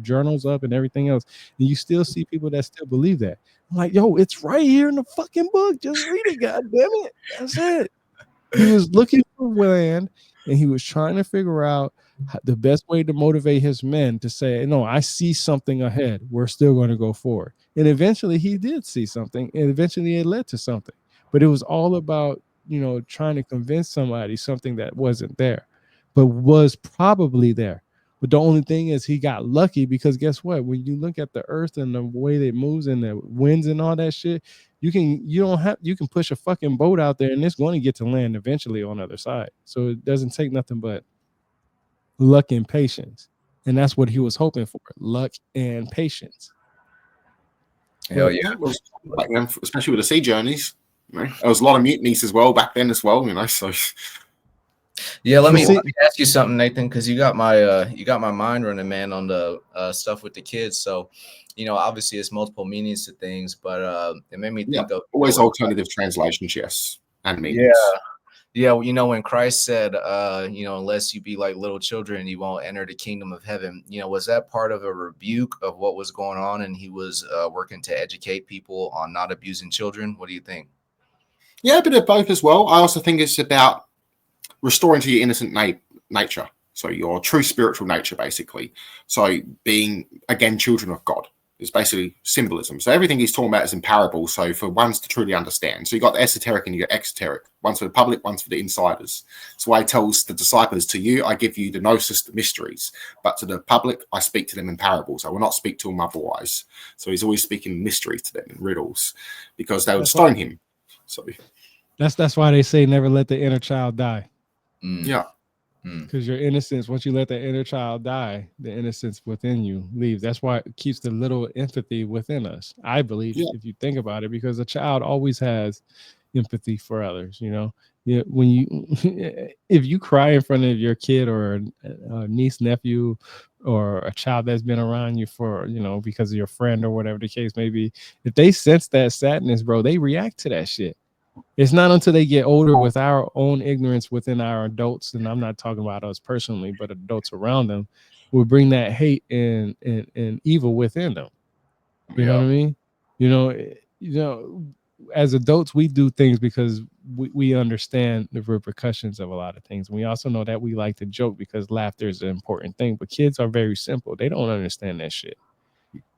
journals up and everything else, and you still see people that still believe that. I'm like, yo, it's right here in the fucking book, just read it, god damn it. That's it. He was looking for land, and he was trying to figure out the best way to motivate his men to say, no, I see something ahead. We're still going to go forward. And eventually he did see something, and eventually it led to something. But it was all about, trying to convince somebody something that wasn't there, but was probably there. But the only thing is he got lucky because guess what? When you look at the earth and the way that it moves and the winds and all that shit, you can push a fucking boat out there and it's going to get to land eventually on the other side. So it doesn't take nothing but luck and patience. And that's what he was hoping for, luck and patience. Hell yeah. Back then, especially with the sea journeys, there was a lot of mutinies as well back then as well, so Yeah, let But me see, ask you something, Nathan, because you got my mind running, man, on the stuff with the kids. So, obviously it's multiple meanings to things, but it made me Yeah, think of always alternative translations, yes, and yeah, meanings. yeah. When Christ said, unless you be like little children, you won't enter the kingdom of heaven. Was that part of a rebuke of what was going on, and he was working to educate people on not abusing children? What do you think? Yeah, a bit of both as well. I also think it's about restoring to your innocent nature. So your true spiritual nature, basically. So being, again, children of God is basically symbolism. So everything he's talking about is in parables. So for ones to truly understand. So you got the esoteric and you got exoteric. One's for the public, one's for the insiders. So why he tells the disciples, to you, I give you the gnosis, the mysteries. But to the public, I speak to them in parables. I will not speak to them otherwise. So he's always speaking mysteries to them in riddles because they would stone him. So that's why they say never let the inner child die. yeah. Because your innocence, once you let the inner child die, the innocence within you leaves. That's why it keeps the little empathy within us. I believe, Yeah. if you think about it, because a child always has empathy for others. When you, if you cry in front of your kid or a niece, nephew, or a child that's been around you for, because of your friend or whatever the case may be, if they sense that sadness, bro, they react to that shit. It's not until they get older with our own ignorance within our adults, and I'm not talking about us personally, but adults around them, will bring that hate and evil within them. You know what I mean? You know, as adults, we do things because we understand the repercussions of a lot of things. And we also know that we like to joke because laughter is an important thing. But kids are very simple. They don't understand that shit.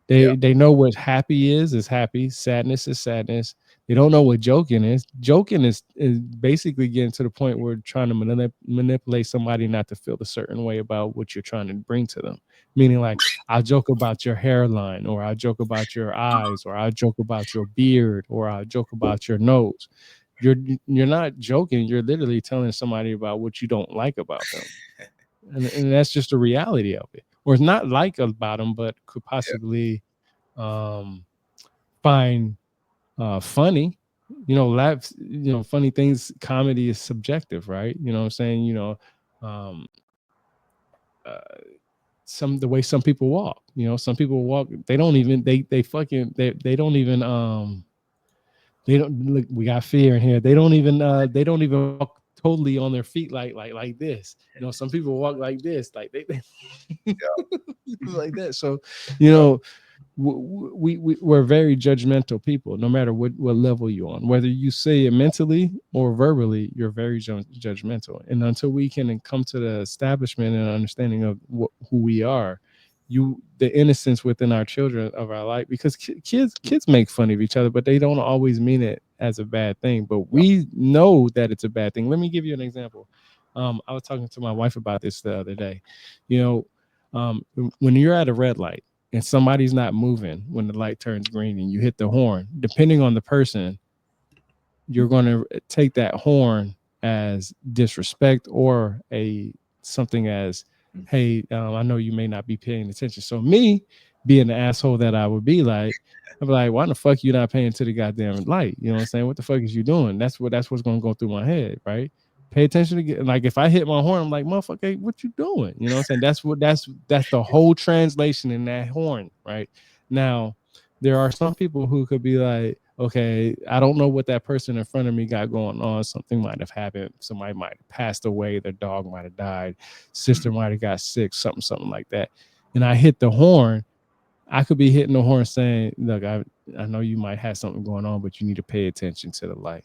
They know what happy is happy, sadness is sadness. They don't know what joking is. Joking is basically getting to the point where trying to manipulate somebody not to feel a certain way about what you're trying to bring to them. Meaning, like, I'll joke about your hairline, or I'll joke about your eyes, or I'll joke about your beard, or I'll joke about your nose. You're not joking. You're literally telling somebody about what you don't like about them, and that's just the reality of it. Or it's not like about them, but could possibly find funny. Laugh. Funny things. Comedy is subjective, right? You know what I'm saying? Um, uh, the way some people walk. Some people walk. They don't even. They fucking. They don't even. They don't look. We got fear in here. They don't even. They don't even walk totally on their feet like this. Some people walk like this, like they like that. So, you know, we're very judgmental people, no matter what level you're on. Whether you say it mentally or verbally, you're very judgmental. And until we can come to the establishment and understanding of who we are, the innocence within our children of our life, because kids make fun of each other, but they don't always mean it as a bad thing. But we know that it's a bad thing. Let me give you an example. I was talking to my wife about this the other day. When you're at a red light and somebody's not moving when the light turns green and you hit the horn, depending on the person, you're going to take that horn as disrespect or something as, hey, I know you may not be paying attention. So me being the asshole that I would be like, I'd be like, why the fuck you not paying to the goddamn light? You know what I'm saying? What the fuck is you doing? That's what's going to go through my head, right? Pay attention to get, like, if I hit my horn, I'm like, motherfucker, hey, what you doing? You know what I'm saying? That's the whole translation in that horn, right? Now, there are some people who could be like, okay, I don't know what that person in front of me got going on. Something might have happened. Somebody might have passed away. Their dog might have died. Sister might have got sick, something like that. And I hit the horn. I could be hitting the horn saying, look, I know you might have something going on, but you need to pay attention to the light.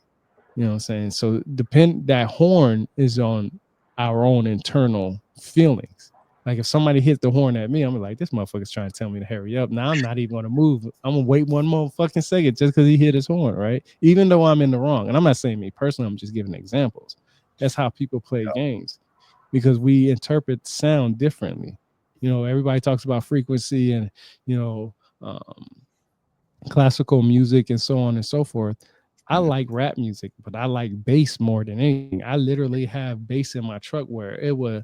You know what I'm saying? So that horn is on our own internal feelings. Like if somebody hit the horn at me, I'm like, this motherfucker's trying to tell me to hurry up. Now I'm not even going to move. I'm going to wait one more fucking second just because he hit his horn, right? Even though I'm in the wrong. And I'm not saying me personally, I'm just giving examples. That's how people play games, because we interpret sound differently. Everybody talks about frequency and, classical music and so on and so forth. I like rap music, but I like bass more than anything. I literally have bass in my truck where it would.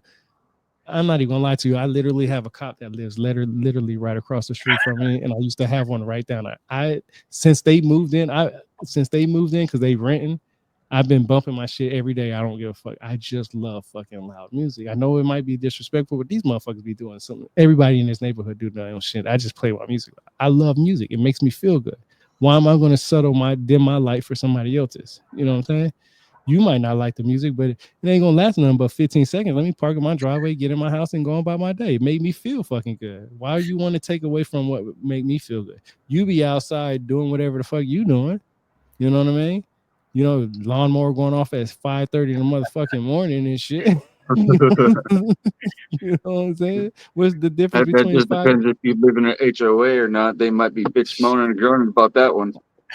I'm not even gonna lie to you. I literally have a cop that lives literally right across the street from me, and I used to have one right down there. Since they moved in because they renting, I've been bumping my shit every day. I don't give a fuck. I just love fucking loud music. I know it might be disrespectful, but these motherfuckers be doing something. Everybody in this neighborhood do their own shit. I just play my music. I love music. It makes me feel good. Why am I going to dim my light for somebody else's? You know what I'm saying? You might not like the music, but it ain't gonna last nothing but 15 seconds. Let me park in my driveway, get in my house, and go on about my day. It made me feel fucking good. Why do you want to take away from what make me feel good? You be outside doing whatever the fuck you doing. You know what I mean? You know, lawnmower going off at 5:30 in the motherfucking morning and shit. You know what I'm saying? What's the difference That between just depends if you live in an HOA or not. They might be bitch moaning and groaning about that one.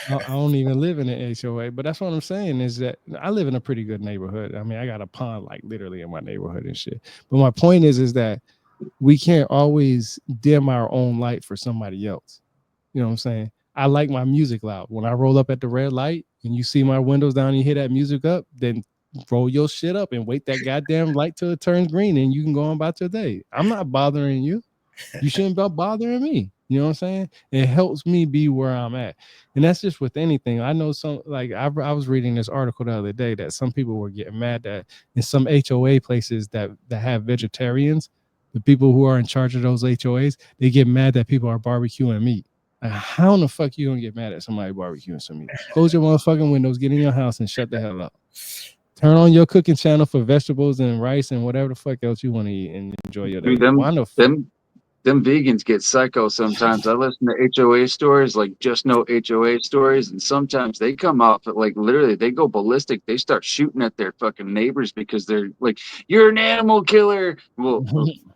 I don't even live in an HOA, but that's what I'm saying is that I live in a pretty good neighborhood. I mean, I got a pond like literally in my neighborhood and shit. But my point is that we can't always dim our own light for somebody else. You know what I'm saying? I like my music loud. When I roll up at the red light and you see my windows down and you hear that music up, then roll your shit up and wait that goddamn light till it turns green and you can go on about your day. I'm not bothering you. You shouldn't be bothering me. You know what I'm saying? It helps me be where I'm at. And that's just with anything. I know some, like I was reading this article the other day that some people were getting mad that in some HOA places that have vegetarians, the people who are in charge of those HOAs, they get mad that people are barbecuing meat. Like, how in the fuck you gonna get mad at somebody barbecuing some meat? Close your motherfucking windows, get in your house and shut the hell up. Turn on your cooking channel for vegetables and rice and whatever the fuck else you want to eat and enjoy your day. Dude, Why the fuck? them vegans get psycho sometimes. I listen to HOA stories, like just no HOA stories, and sometimes they come off at like literally they go ballistic. They start shooting at their fucking neighbors because they're like, "You're an animal killer." Well,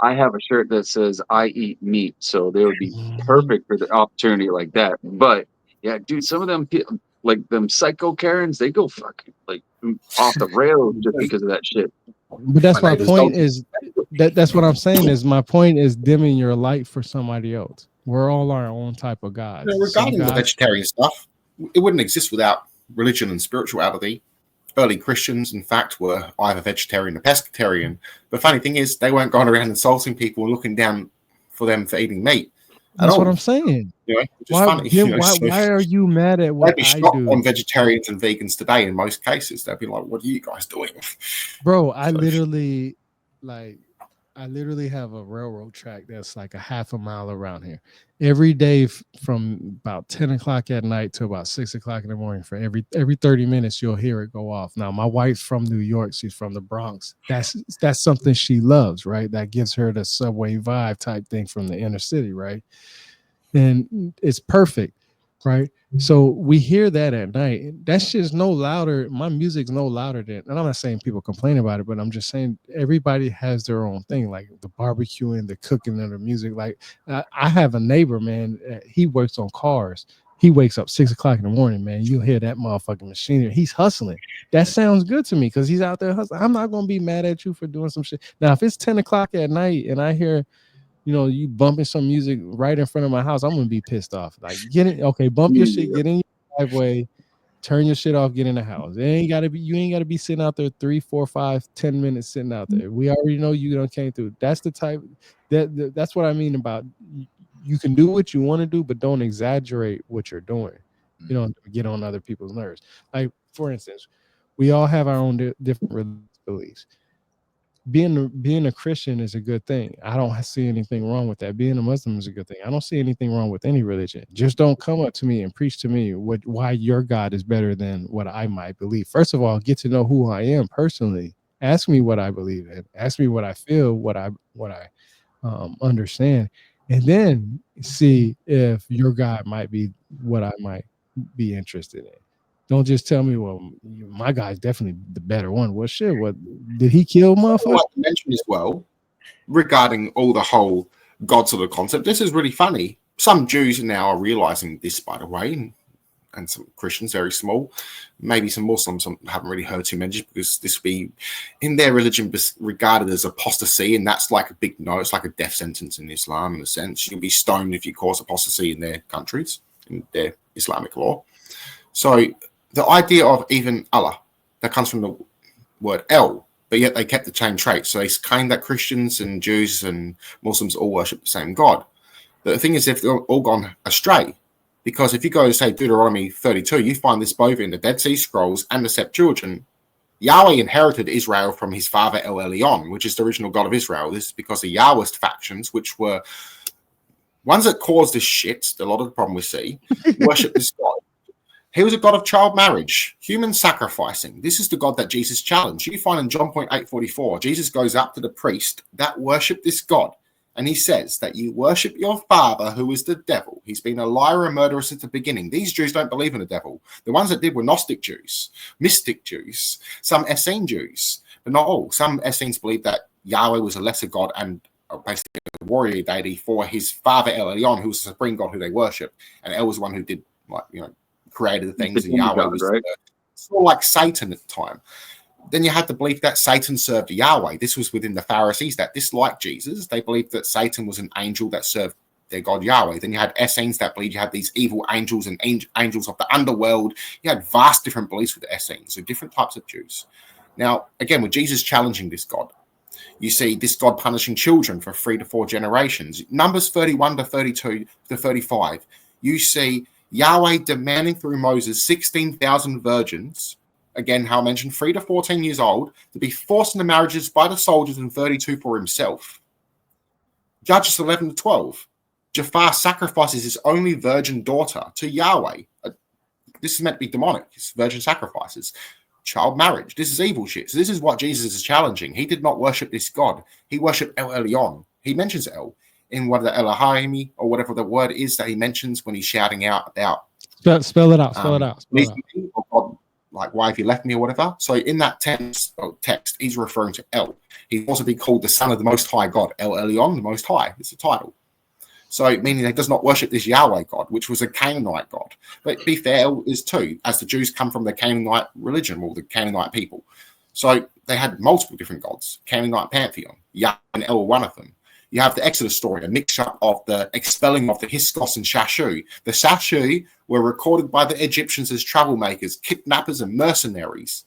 I have a shirt that says "I eat meat," so they would be perfect for the opportunity like that. But yeah, dude, some of them like them psycho Karens, they go fucking like off the rails just because of that shit. But that's My my neighbors point don't. is that's what I'm saying is my point is dimming your light for somebody else. We're all our own type of gods. Some Regarding the gods, vegetarian stuff, it wouldn't exist without religion and spirituality. Early Christians, in fact, were either vegetarian or pescatarian. The funny thing is, they weren't going around insulting people and looking down for them for eating meat at that's all. what I'm saying. You know, which is Why, funny. Dim, You know, so why are you mad at they'd what be I shocked do? on vegetarians and vegans today. In most cases, they'd be like, "What are you guys doing?" Bro, I literally have a railroad track that's like a half a mile around here. Every day from about 10 o'clock at night to about 6 o'clock in the morning, for every 30 minutes, you'll hear it go off. Now, my wife's from New York. She's from the Bronx. That's something she loves, right? That gives her the subway vibe type thing from the inner city, right? And it's perfect, right? So we hear that at night. That shit's no louder. My music's no louder than, and I'm not saying people complain about it, but I'm just saying everybody has their own thing, like the barbecuing, the cooking, and the music. Like I have a neighbor, man. He works on cars. He wakes up 6 o'clock in the morning, man. You hear that motherfucking machinery. He's hustling. That sounds good to me because he's out there hustling. I'm not gonna be mad at you for doing some shit. Now, if it's 10 o'clock at night and I hear, you know, you bumping some music right in front of my house, I'm gonna be pissed off. Like, bump your shit, get in your driveway, turn your shit off, get in the house. You ain't gotta be sitting out there 3, 4, 5, 10 minutes sitting out there. We already know you don't came through. That's the type that's what I mean about you can do what you want to do, but don't exaggerate what you're doing. You know, get on other people's nerves. Like, for instance, we all have our own different religious beliefs. Being a Christian is a good thing. I don't see anything wrong with that. Being a Muslim is a good thing. I don't see anything wrong with any religion. Just don't come up to me and preach to me why your God is better than what I might believe. First of all, get to know who I am personally. Ask me what I believe in. Ask me what I feel, what I understand, and then see if your God might be what I might be interested in. Don't just tell me, well, my guy's definitely the better one. Well, shit, what did he kill, I'd motherfucker? like to mention as well, regarding all the whole God sort of concept, this is really funny. Some Jews now are realizing this, by the way, and some Christians, very small. Maybe some Muslims haven't really heard too much because this will be, in their religion, regarded as apostasy, and that's like a big no. It's like a death sentence in Islam, in a sense. You'll be stoned if you cause apostasy in their countries, in their Islamic law. So the idea of even Allah, that comes from the word El, but yet they kept the same traits. So they claim that Christians and Jews and Muslims all worship the same God. But the thing is, if they're all gone astray, Because if you go to, say, Deuteronomy 32, you find this both in the Dead Sea Scrolls and the Septuagint. Yahweh inherited Israel from his father El Elyon, which is the original God of Israel. This is because the Yahwist factions, which were ones that caused this shit, a lot of the problem we see, worship this God. He was a God of child marriage, human sacrificing. This is the God that Jesus challenged. You find in John 8:44, Jesus goes up to the priest that worship this God. And he says that you worship your father, who is the devil. He's been a liar and murderer since the beginning. These Jews don't believe in the devil. The ones that did were Gnostic Jews, mystic Jews, some Essene Jews, but not all. Some Essenes believed that Yahweh was a lesser God and basically a warrior deity for his father El Elyon, who was the supreme God who they worship. And El was the one who did, created the things, and Yahweh was right? Sort of like Satan at the time. Then you had the belief that Satan served Yahweh. This was within the Pharisees that disliked Jesus. They believed that Satan was an angel that served their God Yahweh. Then you had Essenes that believed you had these evil angels and angels of the underworld. You had vast different beliefs with the Essenes, so different types of Jews. Now, again, with Jesus challenging this God, you see this God punishing children for 3 to 4 generations. Numbers 31 to 32 to 35, you see Yahweh demanding through Moses 16,000 virgins, again, how I mentioned, 3 to 14 years old, to be forced into marriages by the soldiers and 32 for himself. Judges 11 to 12. Jafar sacrifices his only virgin daughter to Yahweh. This is meant to be demonic. It's virgin sacrifices. Child marriage. This is evil shit. So this is what Jesus is challenging. He did not worship this God. He worshipped El Elyon. He mentions El in one of the Elohim or whatever the word is that he mentions when he's shouting out about. Spell it out. Spell it out. Or God, like, why have you left me or whatever? So in that text, he's referring to El. He also be called the Son of the Most High God, El Elyon, the Most High. It's a title. So meaning he does not worship this Yahweh God, which was a Canaanite God. But be fair, El is too, as the Jews come from the Canaanite religion, or the Canaanite people. So they had multiple different gods, Canaanite pantheon. Yah and El were one of them. You have the Exodus story, a mixture of the expelling of the Hyksos and Shashu. The Shashu were recorded by the Egyptians as troublemakers, kidnappers, and mercenaries.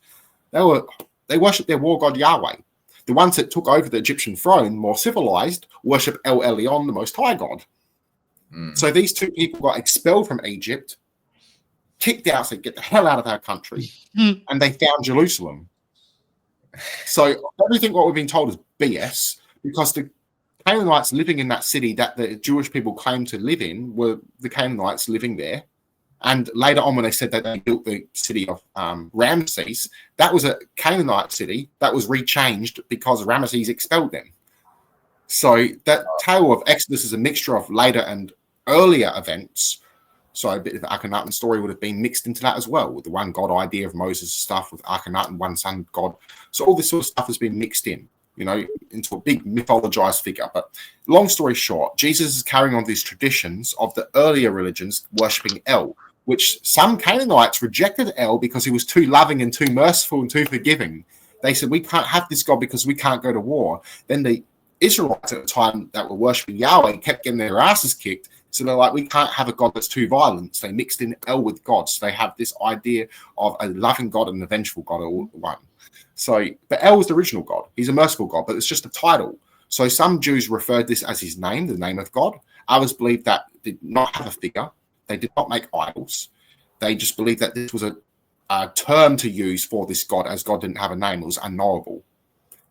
They worshipped their war god Yahweh. The ones that took over the Egyptian throne, more civilized, worship El Elyon, the Most High God. So these two people got expelled from Egypt, kicked out, said, get the hell out of our country, and they found Jerusalem. So everything what we've been told is BS, because the Canaanites living in that city that the Jewish people claimed to live in were the Canaanites living there. And later on, when they said that they built the city of Ramses, that was a Canaanite city that was rechanged because Ramses expelled them. So that tale of Exodus is a mixture of later and earlier events. So a bit of the Akhenaten story would have been mixed into that as well, with the one God idea of Moses stuff, with Akhenaten, one son God. So all this sort of stuff has been mixed in, into a big mythologized figure. But long story short, Jesus is carrying on these traditions of the earlier religions worshipping El, which some Canaanites rejected El because he was too loving and too merciful and too forgiving. They said, we can't have this God because we can't go to war. Then the Israelites at the time that were worshipping Yahweh kept getting their asses kicked. So they're like, we can't have a God that's too violent. So they mixed in El with God. So they have this idea of a loving God and a vengeful God all one. So, but El was the original God. He's a merciful God, but it's just a title. So some Jews referred this as his name, the name of God. Others believed that did not have a figure. They did not make idols. They just believed that this was a term to use for this God, as God didn't have a name. It was unknowable.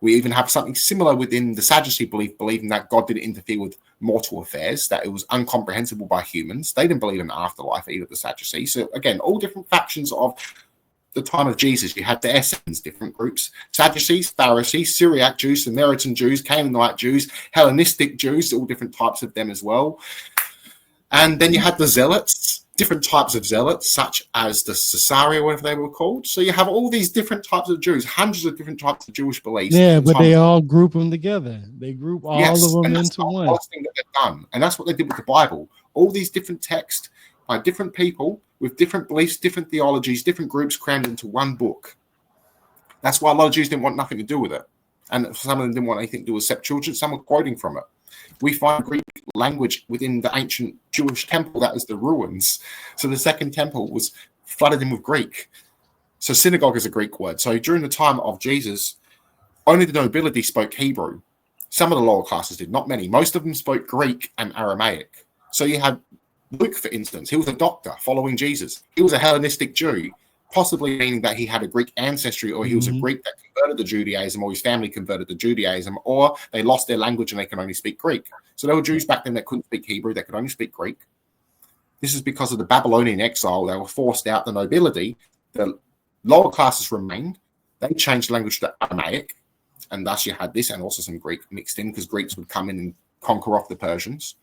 We even have something similar within the Sadducee belief, believing that God didn't interfere with mortal affairs, that it was incomprehensible by humans. They didn't believe in afterlife either, the Sadducees. So again, all different factions of the time of Jesus. You had the Essenes, different groups: Sadducees, Pharisees, Syriac Jews, Samaritan Jews, Canaanite Jews, Hellenistic Jews, all different types of them as well. And then you had the Zealots, different types of Zealots, such as the Caesarea, whatever they were called. So you have all these different types of Jews, hundreds of different types of Jewish beliefs. Yeah, but they all group them together. They group all of them into one. That's the thing that they've done. And that's what they did with the Bible. All these different texts by different people with different beliefs, different theologies, different groups crammed into one book. That's why a lot of Jews didn't want nothing to do with it. And some of them didn't want anything to do with Septuagint. Some were quoting from it. We find Greek language within the ancient Jewish temple that was the ruins. So the second temple was flooded in with Greek. So synagogue is a Greek word. So during the time of Jesus, only the nobility spoke Hebrew. Some of the lower classes did, not many. Most of them spoke Greek and Aramaic. So you had Luke, for instance, he was a doctor following Jesus. He was a Hellenistic Jew, possibly meaning that he had a Greek ancestry, or he was a Greek that converted to Judaism, or his family converted to Judaism, or they lost their language and they can only speak Greek. So there were Jews back then that couldn't speak Hebrew, they could only speak Greek. This is because of the Babylonian exile. They were forced out, the nobility. The lower classes remained. They changed language to Aramaic, and thus you had this, and also some Greek mixed in, because Greeks would come in and conquer off the Persians.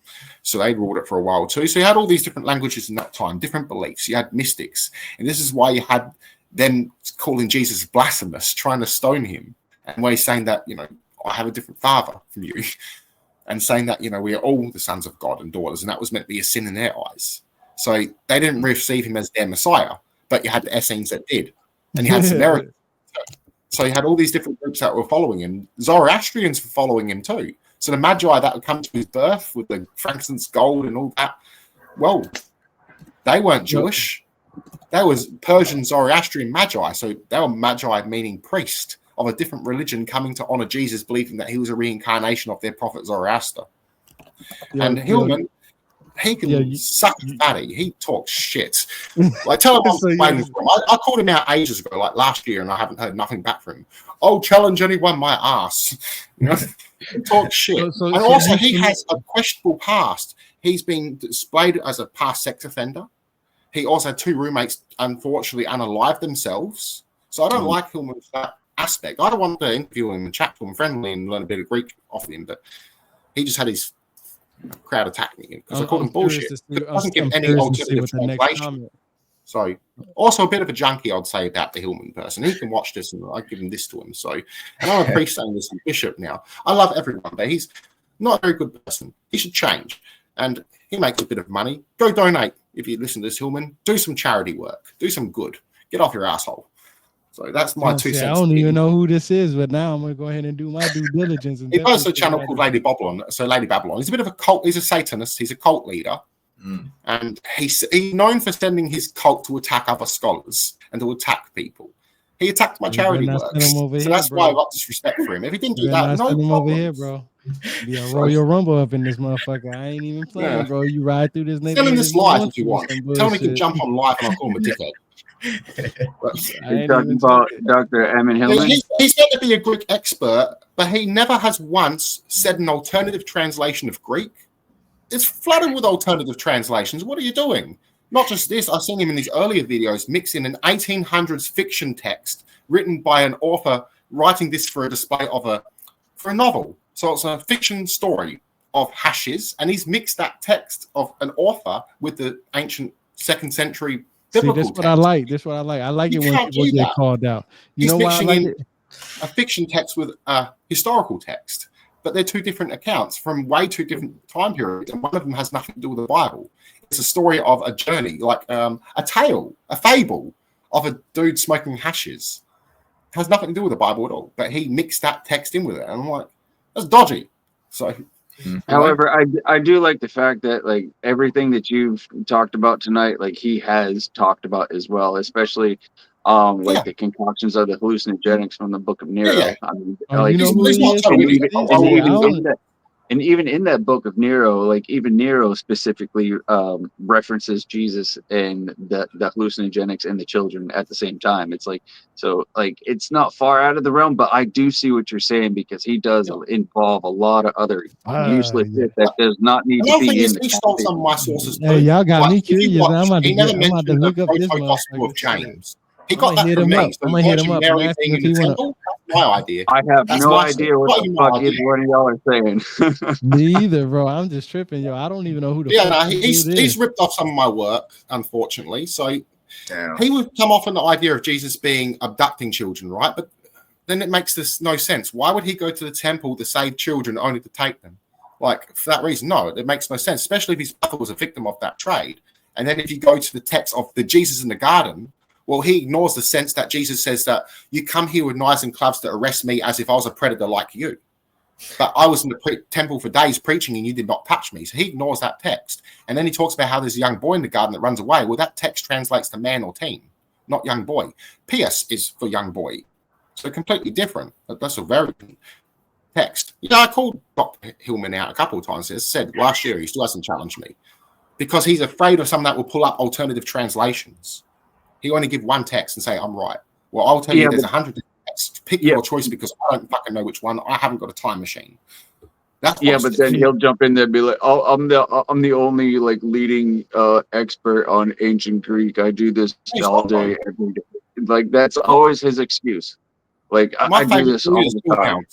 So they ruled it for a while too. So you had all these different languages in that time, different beliefs. You had mystics. And this is why you had them calling Jesus blasphemous, trying to stone him. And where he's saying that, I have a different father from you. And saying that, we are all the sons of God and daughters. And that was meant to be a sin in their eyes. So they didn't receive him as their Messiah. But you had the Essenes that did. And you had Samaritans. So you had all these different groups that were following him. Zoroastrians were following him too. So the Magi that would come to his birth with the frankincense, gold, and all that, well, they weren't Jewish. They was Persian Zoroastrian Magi. So they were Magi, meaning priest of a different religion, coming to honor Jesus, believing that he was a reincarnation of their prophet Zoroaster. And Hillman, he can suck fatty. He talks shit. Like, tell him I called him out ages ago, like last year, and I haven't heard nothing back from him. Oh, challenge anyone, my ass. He talks shit. And also, he has a questionable past. He's been displayed as a past sex offender. He also had 2 roommates, unfortunately, unalive themselves. So I don't like him with that aspect. I don't want to interview him and chat to him friendly and learn a bit of Greek off him, but he just had his crowd attacking him because I called him bullshit. It doesn't give any alternative translation. So, also a bit of a junkie, I'd say, about the Hillman person. He can watch this, and I give him this to him. So, and I'm a priest saying this, I'm bishop now. I love everyone, but he's not a very good person. He should change, and he makes a bit of money. Go donate if you listen to this, Hillman. Do some charity work. Do some good. Get off your asshole. So that's my 2 cents. I don't even know who this is, but now I'm going to go ahead and do my due diligence. He hosts a channel called Lady Babylon. So Lady Babylon, he's a bit of a cult. He's a Satanist. He's a cult leader. And he's known for sending his cult to attack other scholars and to attack people. He attacked my charity work. So that's why I got disrespect for him. If he didn't do that, no problem. Over here, bro. Yeah, Royal Rumble up in this motherfucker. I ain't even playing, bro. You ride through this neighborhood. Tell him this live if you want. Tell him he can jump on live and I'll call him a dickhead. You're talking about Dr. Emin Hillman? He's said to be a Greek expert, but he never has once said an alternative translation of Greek. It's flooded with alternative translations. What are you doing? Not just this. I've seen him in these earlier videos mixing an 1800s fiction text written by an author writing this for a display of a novel. So it's a fiction story of hashes, and he's mixed that text of an author with the ancient 2nd century biblical text. I like. This is what I like. I like it when people get called out. You know why I like it? A fiction text with a historical text. But they're 2 different accounts from way 2 different time periods, and one of them has nothing to do with the Bible. It's a story of a journey, like a tale, a fable of a dude smoking hashes. It has nothing to do with the Bible at all, but he mixed that text in with it, and I'm like, that's dodgy. So, however, I do like the fact that like everything that you've talked about tonight, like he has talked about as well, especially. The concoctions of the hallucinogenics from the Book of Nero. I mean, and even in that Book of Nero, like even Nero specifically references Jesus and the hallucinogenics and the children at the same time. It's like, so like it's not far out of the realm, but I do see what you're saying because he does involve a lot of other useless shit that does not need to be in. He stole some of my sources. Hey, y'all got me curious. I'm about to look up this Gospel of James. He got that from me. I'm gonna hit him up. That's my idea. I have no idea what the fuck either one of y'all are saying. Me either, bro. I'm just tripping, yo. I don't even know who the fuck he's ripped off some of my work, unfortunately. So he would come off on the idea of Jesus being abducting children, right? But then it makes this no sense. Why would he go to the temple to save children only to take them? Like, for that reason, no, it makes no sense, especially if his mother was a victim of that trade. And then if you go to the text of the Jesus in the garden, well, he ignores the sense that Jesus says that you come here with knives and clubs to arrest me as if I was a predator like you. But I was in the temple for days preaching and you did not touch me. So he ignores that text. And then he talks about how there's a young boy in the garden that runs away. Well, that text translates to man or teen, not young boy. Pierce is for young boy. So completely different. That's a very different text. Yeah, I called Dr. Hillman out a couple of times. As I said, last year, he still hasn't challenged me. because he's afraid of someone that will pull up alternative translations. He only give one text and say, I'm right. Well, I'll tell you there's 100 texts. Pick your choice because I don't fucking know which one. I haven't got a time machine. That's but then he'll jump in there and be like, "Oh, I'm the only like leading expert on ancient Greek. I do this all day, every day." Like that's always his excuse. Like I do this all the time.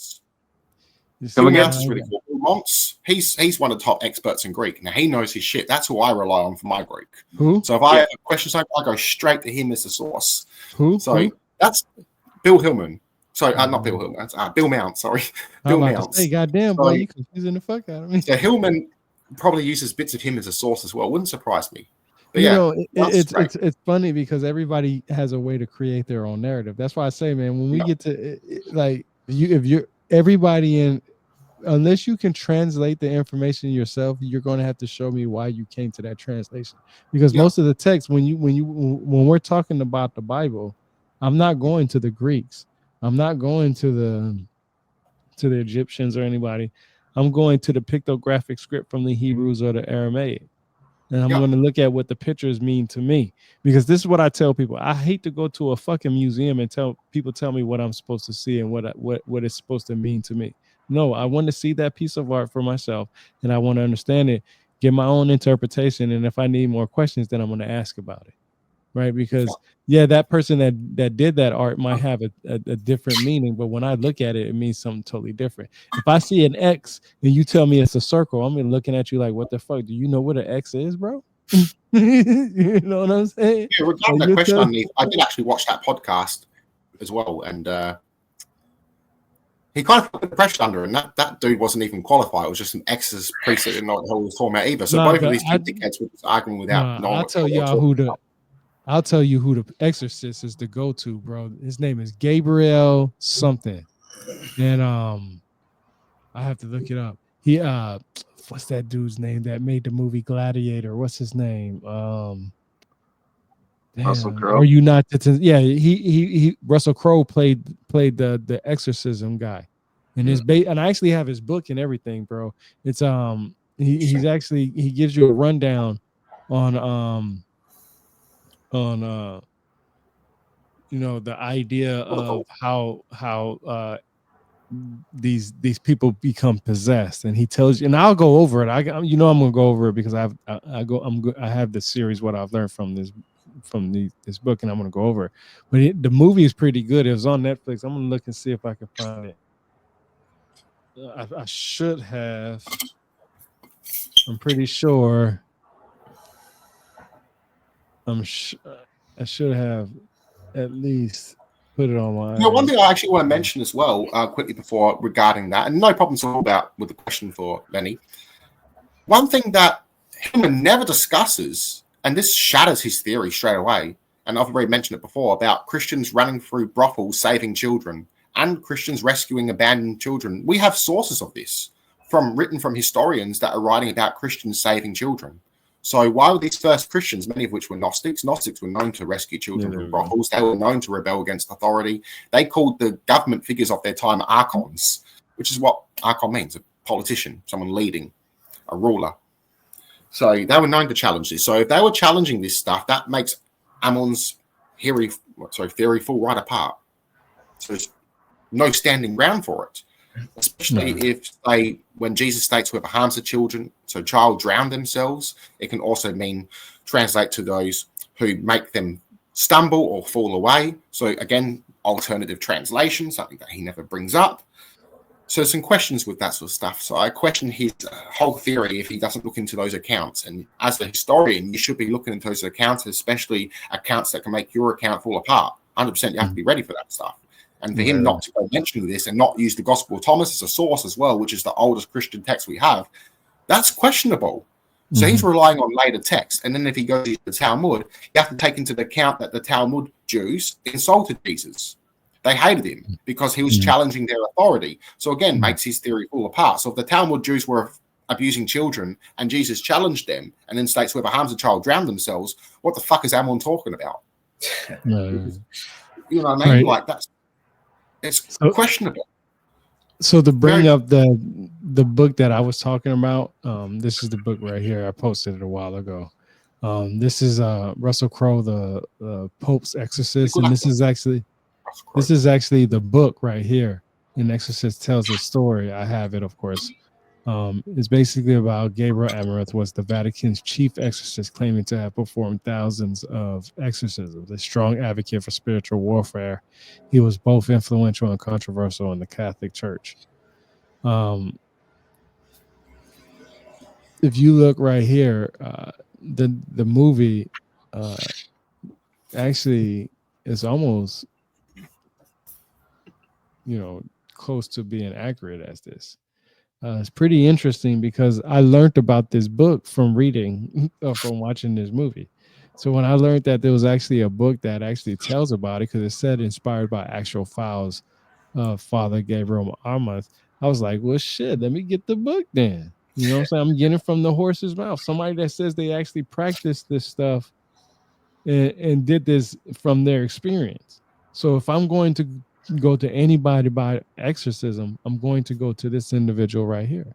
Come again? Really cool. Mounts, he's one of the top experts in Greek. Now he knows his shit. That's who I rely on for my Greek. Who? So if I have a question, I go straight to him as the source. Who? So that's Bill Hillman. Sorry, not Bill Hillman. That's Bill Mount. Sorry, Bill Mount. Hey, goddamn, boy, you confusing the fuck out of me. So Hillman probably uses bits of him as a source as well. Wouldn't surprise me. But you know, it's funny because everybody has a way to create their own narrative. That's why I say, man, when we get to like if you're everybody in, unless you can translate the information yourself, you're going to have to show me why you came to that translation. Because most of the text, when we're talking about the Bible, I'm not going to the Greeks. I'm not going to the Egyptians or anybody. I'm going to the pictographic script from the Hebrews or the Aramaic. And I'm going to look at what the pictures mean to me. Because this is what I tell people. I hate to go to a fucking museum and tell me what I'm supposed to see and what it's supposed to mean to me. No, I want to see that piece of art for myself, and I want to understand it, get my own interpretation, and if I need more questions, then I'm going to ask about it, right? Because that person that did that art might have a different meaning, but when I look at it, it means something totally different. If I see an X and you tell me it's a circle, I'm looking at you like, what the fuck? Do you know what an X is, bro? You know what I'm saying? Yeah, regarding that question, I did actually watch that podcast as well, and he kind of put the pressure under, and that dude wasn't even qualified. It was just an X's preset and not the whole was talking about either. So both of these two dickheads were arguing without knowing. I'll tell you who the exorcist is to go to, bro. His name is Gabriel something. And I have to look it up. He what's that dude's name that made the movie Gladiator? What's his name? Russell Crowe. Are you not? Yeah, he Russell Crowe played the exorcism guy, and and I actually have his book and everything, bro. It's he gives you a rundown on the idea of how these people become possessed, and he tells you, and I'll go over it. I'm gonna go over it because I have this series, what I've learned from this book, and I'm gonna go over it. But the movie is pretty good. It was on Netflix. I'm gonna look and see if I can find it. I should have. I'm pretty sure. I should have at least put it on my. One thing I actually want to mention as well, quickly before regarding that, and no problems at all about with the question for Lenny. One thing that Hillman never discusses, and this shatters his theory straight away, and I've already mentioned it before, about Christians running through brothels saving children and Christians rescuing abandoned children. We have sources of this written from historians that are writing about Christians saving children. So why were these first Christians, many of which were Gnostics were known to rescue children from brothels. They were known to rebel against authority. They called the government figures of their time archons, which is what archon means, a politician, someone leading, a ruler. So they were known to challenge this. So if they were challenging this stuff, that makes Ammon's theory fall right apart. So there's no standing ground for it. Especially if when Jesus states whoever harms the children, so child drown themselves, it can also translate to those who make them stumble or fall away. So again, alternative translation, something that he never brings up. So some questions with that sort of stuff. So I question his whole theory if he doesn't look into those accounts. And as a historian, you should be looking into those accounts, especially accounts that can make your account fall apart. 100% you have to be ready for that stuff. And for him not to go mention this and not use the Gospel of Thomas as a source as well, which is the oldest Christian text we have, that's questionable. So he's relying on later texts. And then if he goes to the Talmud, you have to take into account that the Talmud Jews insulted Jesus. They hated him because he was challenging their authority. So again, makes his theory fall apart. So if the Talmud Jews were abusing children and Jesus challenged them and then states whoever harms a child drown themselves, what the fuck is Ammon talking about? You know what I mean? Like it's questionable. So to bring up the the book that I was talking about, this is the book right here. I posted it a while ago. This is Russell Crowe, the Pope's Exorcist, and this is actually the book right here. And Exorcist tells the story. I have it, of course. It's basically about Gabriel Amaranth was the Vatican's chief exorcist, claiming to have performed thousands of exorcisms. A strong advocate for spiritual warfare, he was both influential and controversial in the Catholic Church. If you look right here, the movie actually is almost, close to being accurate as this. It's pretty interesting because I learned about this book from reading or from watching this movie. So when I learned that there was actually a book that actually tells about it, because it said inspired by actual files of Father Gabriel Amaranth, I was like, well, shit, let me get the book then. You know what I'm saying? I'm getting it from the horse's mouth. Somebody that says they actually practiced this stuff and did this from their experience. So if I'm going to go to anybody by exorcism, I'm going to go to this individual right here.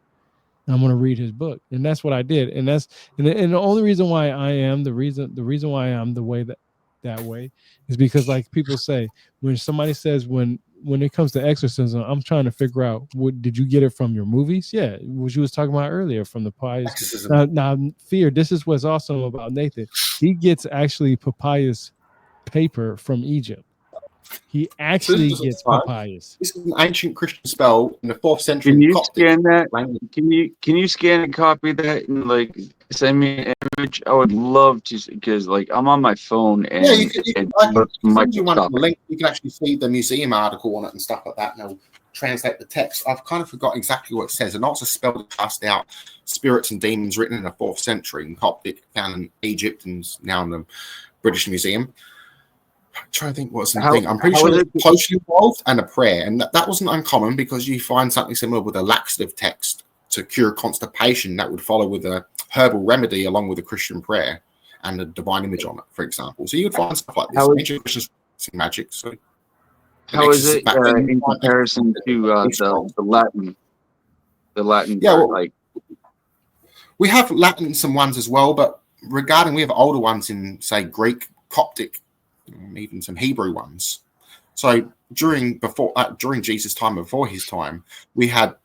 I'm going to read his book, and that's what I did. And the only reason why I am the reason why I'm the way that way is because, like people say, when somebody says when it comes to exorcism, I'm trying to figure out, what did you get it from your movies? Yeah, what you was talking about earlier from the pious. Now, fear. This is what's awesome about Nathan. He gets actually papyrus paper from Egypt. He actually gets papyrus. This is an ancient Christian spell in the 4th century. Can you scan that? Can you scan and copy that and like send me an image? I would love to, because like I'm on my phone and I can send you one link. You can actually see the museum article on it and stuff like that, and they'll translate the text. I've kind of forgot exactly what it says, and also a spell to cast out spirits and demons, written in the 4th century in Coptic, found in Egypt and now in the British Museum. I'm trying to think what's the thing. I'm pretty sure it's closely involved, and a prayer, and that wasn't uncommon, because you find something similar with a laxative text to cure constipation that would follow with a herbal remedy along with a Christian prayer and a divine image on it, for example. So you would find stuff like this. Ancient Christians magic. So how is it in comparison to the Latin? The Latin, yeah. Well, we have Latin some ones as well, but we have older ones in, say, Greek, Coptic, even some Hebrew ones. So during Jesus' time, before his time, we had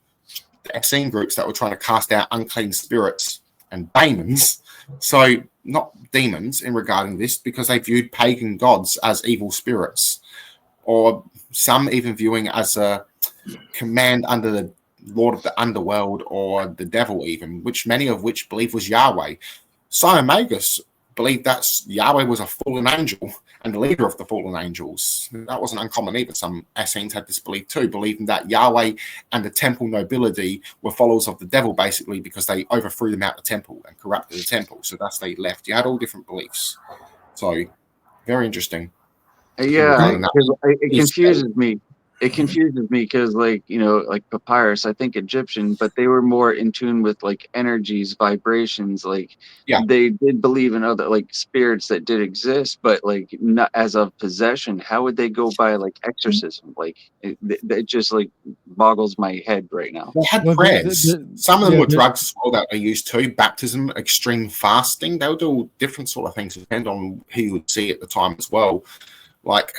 Essene groups that were trying to cast out unclean spirits and demons. So not demons in regarding this, because they viewed pagan gods as evil spirits, or some even viewing as a command under the Lord of the Underworld or the devil, even, many of which believe was Yahweh. Simon Magus believed that Yahweh was a fallen angel and the leader of the fallen angels. That wasn't uncommon either. Some Essenes had this belief too, believing that Yahweh and the temple nobility were followers of the devil, basically, because they overthrew them out of the temple and corrupted the temple. So thus they left. You had all different beliefs. So very interesting. Yeah, it confuses me. It confuses me because, like, like papyrus, I think Egyptian, but they were more in tune with like energies, vibrations. Like, they did believe in other like spirits that did exist, but like not as of possession. How would they go by like exorcism? Like, it just like boggles my head right now. They had prayers. Some of them were drugs as well that they used too. Baptism, extreme fasting. They would do all different sort of things, depending on who you would see at the time as well. Like,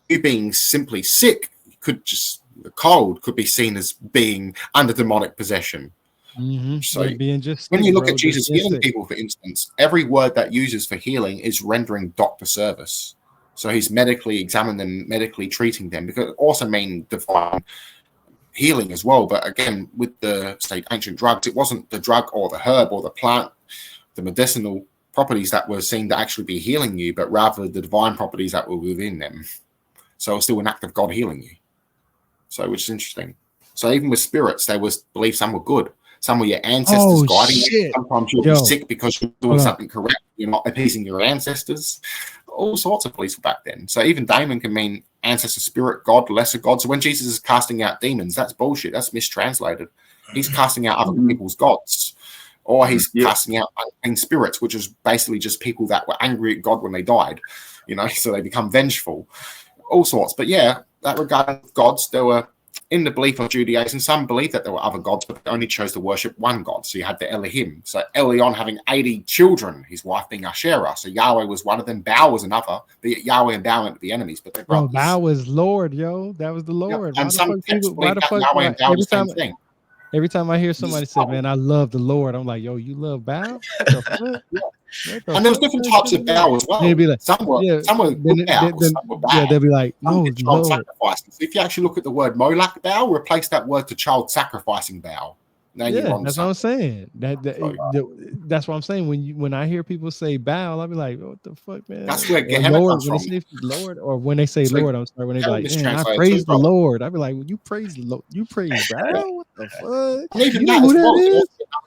you being simply sick the cold could be seen as being under demonic possession. Mm-hmm. So being just when you look at Jesus healing people, for instance, every word that uses for healing is rendering doctor service. So he's medically examining them, medically treating them, because it also means divine healing as well. But again, with the, say, ancient drugs, it wasn't the drug or the herb or the plant, the medicinal properties that were seen to actually be healing you, but rather the divine properties that were within them. So it's still an act of God healing you. So, which is interesting. So even with spirits, they was believe some were good. Some were your ancestors guiding you. Sometimes you'll be sick because you're doing something correct. You're not appeasing your ancestors. All sorts of beliefs back then. So even demon can mean ancestor, spirit, God, lesser God. So when Jesus is casting out demons, that's bullshit. That's mistranslated. He's casting out other people's gods. Or he's casting out unclean spirits, which is basically just people that were angry at God when they died, so they become vengeful, all sorts. But yeah, that regarding gods, there were in the belief of Judaism, some believe that there were other gods, but they only chose to worship one god. So you had the Elohim. So Elion having 80 children, his wife being Asherah. So Yahweh was one of them. Baal was another. But Yahweh and Baal went to be enemies, but they're brothers. Bro, Baal was Lord, yo. That was the Lord. Yeah. And some texts believe that Yahweh and Baal the same thing. Every time I hear somebody say, "Man, I love the Lord," I'm like, "Yo, you love Baal?" And there's different types of Baal as well. Be like, some were good Baal, some were bad. Yeah, they'll be like, "No, child sacrificing." So if you actually look at the word Molech Baal, replace that word to child sacrificing Baal. Yeah, that's what I'm saying. That's what I'm saying. When I hear people say Baal, I'll be like, "What the fuck, man?" That's where Gehenna Lord, comes from. When they say Lord, or when they say Lord, I'm sorry. When they be like, "Man, I praise the too, Lord," I'll be like, well, "You praise the Lord? You praise Baal? What the fuck?" And even that as well.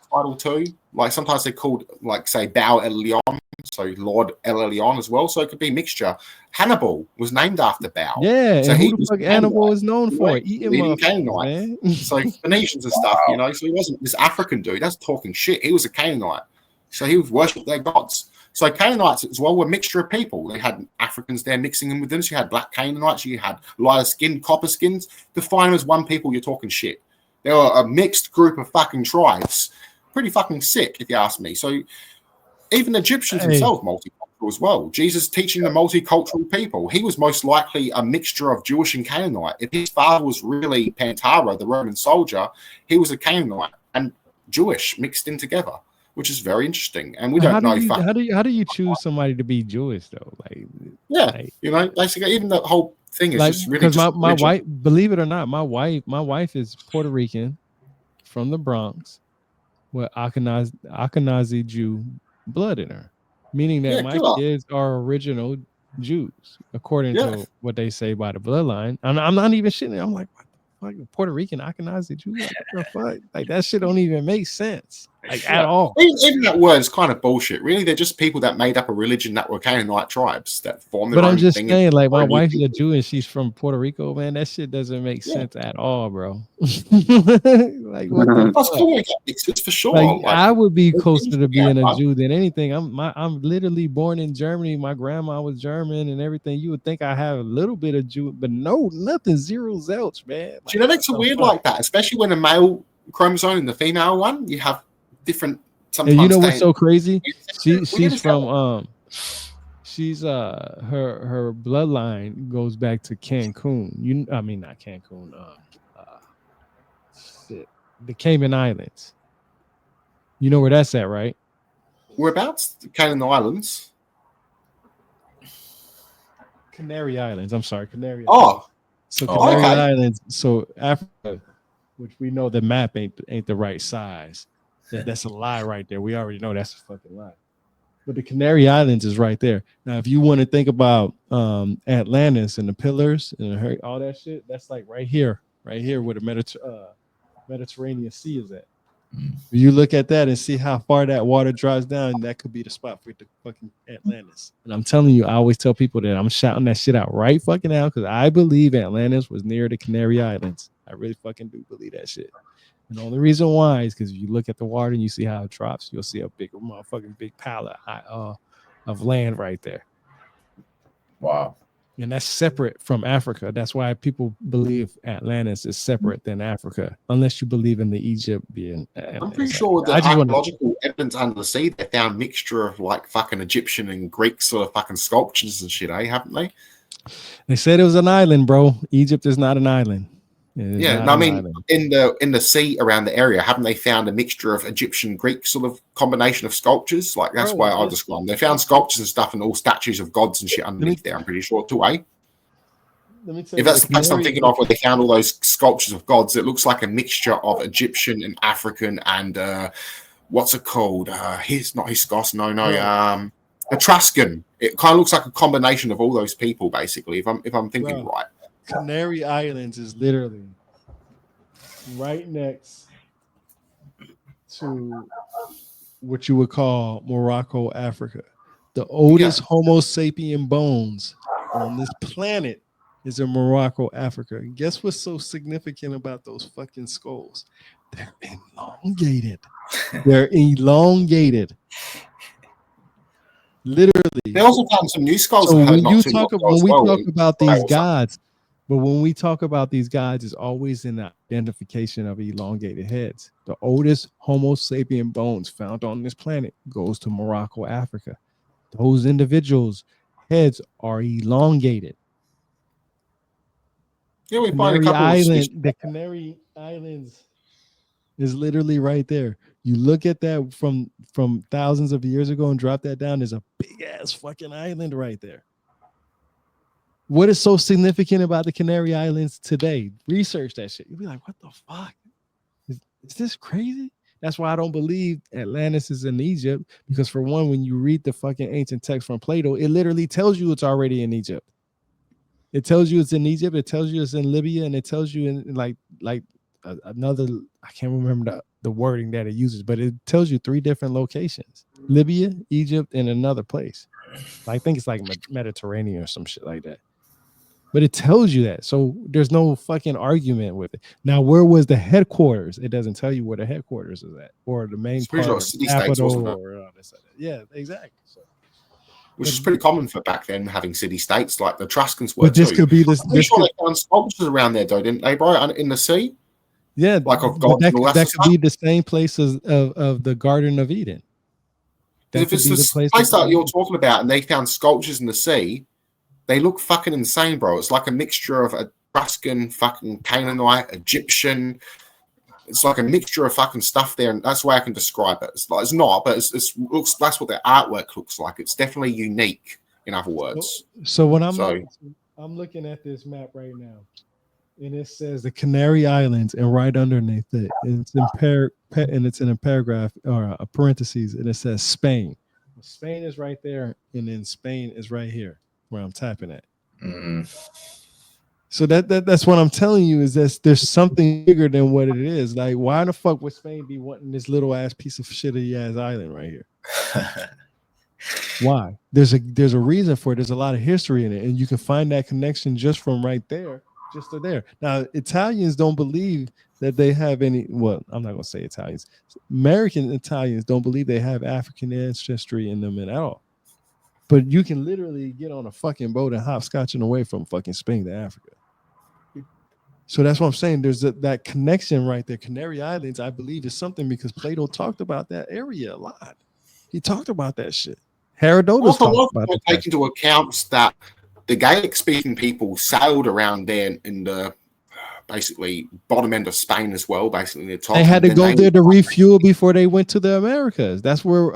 Title too. Like sometimes they're called, like say Baal Elyon, so Lord El Elyon as well. So it could be a mixture. Hannibal was named after Baal. Yeah, so and who the fuck Hannibal is known for? Eating motherfuckers, man. So Phoenicians and stuff, you know. So he wasn't this African dude that's talking shit. He was a Canaanite. So he worshipped their gods. So Canaanites as well were a mixture of people. They had Africans there mixing in with them. So you had black Canaanites, you had lighter skin, copper skins. Define them as one people, you're talking shit. They were a mixed group of fucking tribes. Pretty fucking sick, if you ask me. So even Egyptians themselves multicultural as well. Jesus teaching the multicultural people. He was most likely a mixture of Jewish and Canaanite. If his father was really Pantara, the Roman soldier, he was a Canaanite and Jewish mixed in together, which is very interesting. And we don't know. How do you choose somebody to be Jewish though? You know, basically, even the whole thing is just really because my wife, believe it or not, my wife is Puerto Rican from the Bronx with Ashkenazi Jew blood in her, meaning that my kids are original Jews according to what they say by the bloodline. I'm not even shitting. I'm like, what the fuck, Puerto Rican Ashkenazi Jew? Like, what the fuck? Like that shit don't even make sense. Like at all. Even that word is kind of bullshit. Really, they're just people that made up a religion that were Canaanite tribes that formed their own thing. But I'm just saying, like, my wife's a Jew and she's from Puerto Rico, man. That shit doesn't make sense at all, bro. Like, what the fuck? It's for sure. Like, I would be closer to being a Jew than anything. I'm literally born in Germany. My grandma was German and everything. You would think I have a little bit of Jew, but no, nothing, zero zilch, man. Like, genetics are weird like that, especially when a male chromosome and the female one, you have different. And you know what's so crazy? She's from she's her bloodline goes back to Cancun. I mean not Cancun. The Cayman Islands. You know where that's at, right? Whereabouts? The Cayman Islands. Canary Islands. I'm sorry, Canary. Oh, so Canary Islands. So Africa, which we know the map ain't the right size. That's a lie right there. We already know that's a fucking lie. But the Canary Islands is right there. Now, if you want to think about Atlantis and the pillars and all that shit, that's like right here where the Mediterranean Sea is at. You look at that and see how far that water draws down, that could be the spot for the fucking Atlantis. And I'm telling you, I always tell people that I'm shouting that shit out right fucking now because I believe Atlantis was near the Canary Islands. I really fucking do believe that shit. And the only reason why is because if you look at the water and you see how it drops, you'll see a big pallet of land right there. Wow. And that's separate from Africa. That's why people believe Atlantis is separate than Africa, unless you believe in the Egypt being. I'm pretty sure the archaeological evidence under the sea, they found mixture of like fucking Egyptian and Greek sort of fucking sculptures and shit, haven't they? They said it was an island, bro. Egypt is not an island. Yeah, no, I mean, in the sea around the area, haven't they found a mixture of Egyptian Greek sort of combination of sculptures? Like that's why I describe them. They found sculptures and stuff and all statues of gods and shit underneath there. I'm pretty sure too, eh? If that's the place I'm thinking of, where they found all those sculptures of gods, it looks like a mixture of Egyptian and African and what's it called? Not Hyksos, no. Etruscan. It kind of looks like a combination of all those people, basically. If I'm thinking right. Canary Islands is literally right next to what you would call Morocco, Africa. The oldest Homo sapien bones on this planet is in Morocco, Africa. And guess what's so significant about those fucking skulls? They're elongated. They're elongated. Literally. They also found some new skulls. So when we talk about these gods, But when we talk about these guys, it's always in the identification of elongated heads. The oldest Homo sapien bones found on this planet goes to Morocco, Africa. Those individuals' heads are elongated. Yeah, we find a Canary couple of Island, the Canary Islands is literally right there. You look at that from thousands of years ago and drop that down. There's a big ass fucking island right there. What is so significant about the Canary Islands today? Research that shit. You'll be like, what the fuck? Is this crazy? That's why I don't believe Atlantis is in Egypt. Because for one, when you read the fucking ancient text from Plato, it literally tells you it's already in Egypt. It tells you it's in Egypt. It tells you it's in Libya, and it tells you in like another. I can't remember the wording that it uses, but it tells you 3 different locations: Libya, Egypt, and another place. I think it's like Mediterranean or some shit like that. But it tells you that, so there's no fucking argument with it. Now, where was the headquarters? It doesn't tell you where the headquarters is at, or the main part of the capital, or all this. Yeah, exactly. So. Which is pretty common for back then, having city-states like the Etruscans were. But this could be this. I'm sure they found sculptures around there, though, didn't they, bro? In the sea. Yeah, like of gods and all that could be the same place as of the Garden of Eden. If it's the place that you're talking about, and they found sculptures in the sea, they look fucking insane, bro. It's like a mixture of Etruscan, fucking Canaanite, Egyptian. It's like a mixture of fucking stuff there, and that's the way I can describe it. It's not, but it looks. That's what their artwork looks like. It's definitely unique. In other words. So when I'm looking at this map right now, and it says the Canary Islands, and right underneath it, it's in a paragraph or a parentheses, and it says Spain. Spain is right there, and then Spain is right here where I'm tapping at. Mm-hmm. So that's what I'm telling you is that there's something bigger than what it is. Like, why the fuck would Spain be wanting this little ass piece of shitty ass island right here? Why? There's a reason for it. There's a lot of history in it, and you can find that connection just from right there, just to there. Now, Italians don't believe that they have any. Well, I'm not gonna say Italians. American Italians don't believe they have African ancestry in them at all. But you can literally get on a fucking boat and hopscotching away from fucking Spain to Africa. So that's what I'm saying. There's that connection right there. Canary Islands, I believe, is something because Plato talked about that area a lot. He talked about that shit. Herodotus talked about that. Take into account that the Gaelic-speaking people sailed around there in the basically bottom end of Spain as well. Basically, the top. They had to go there to refuel before they went to the Americas. That's where,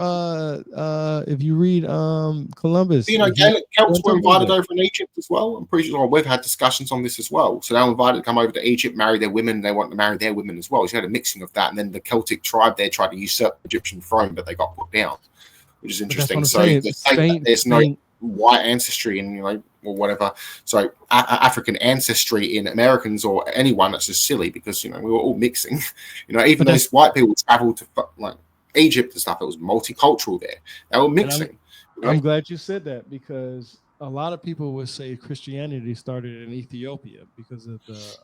if you read Columbus, Celts were invited over in Egypt as well. I'm pretty sure we've had discussions on this as well. So they were invited to come over to Egypt, marry their women. They want to marry their women as well. So you had a mixing of that, and then the Celtic tribe there tried to usurp the Egyptian throne, but they got put down, which is interesting. So there's no white ancestry in, or whatever. So African ancestry in Americans or anyone, that's just silly because, we were all mixing. Even those white people traveled to like Egypt and stuff. It was multicultural there. They were mixing. I'm glad you said that because a lot of people would say Christianity started in Ethiopia because of the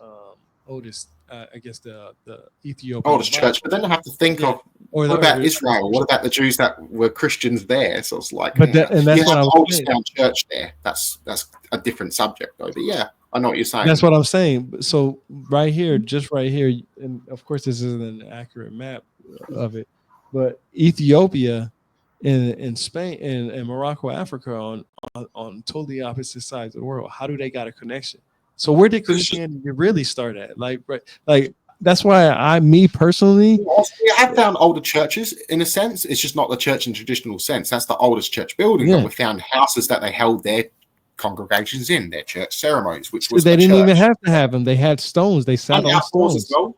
oldest, the Ethiopian oldest church. But then I have to think of what about Israel? What about the Jews that were Christians there? So it's like, and that's what I was saying. Oldest church there. That's a different subject though. But yeah, I know what you're saying. That's what I'm saying. So just right here, and of course this isn't an accurate map of it, but Ethiopia and Spain and Morocco, Africa on totally opposite sides of the world. How do they got a connection? So where did Christianity really start at? Like that's why me personally, we have found older churches in a sense. It's just not the church in traditional sense. That's the oldest church building. Yeah. But we found houses that they held their congregations in, their church ceremonies, which was they didn't even have to have them. They had stones. They sat on stones. As well.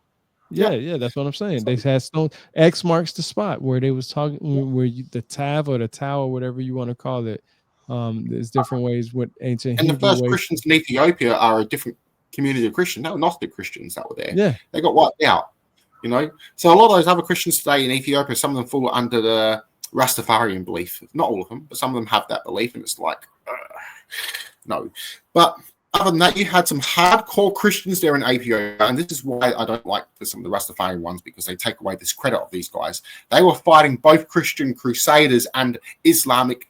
Yeah, that's what I'm saying. They had stones. X marks the spot where they was talking, where the tav or the tower, whatever you want to call it. There's different ways with ancient. And Hebrew the first ways. Christians in Ethiopia are a different community of Christians. They were Gnostic Christians that were there. Yeah, they got wiped out. So a lot of those other Christians today in Ethiopia, some of them fall under the Rastafarian belief. Not all of them, but some of them have that belief, and it's like, no. But other than that, you had some hardcore Christians there in Ethiopia, and this is why I don't like some of the Rastafarian ones, because they take away this credit of these guys. They were fighting both Christian crusaders and Islamic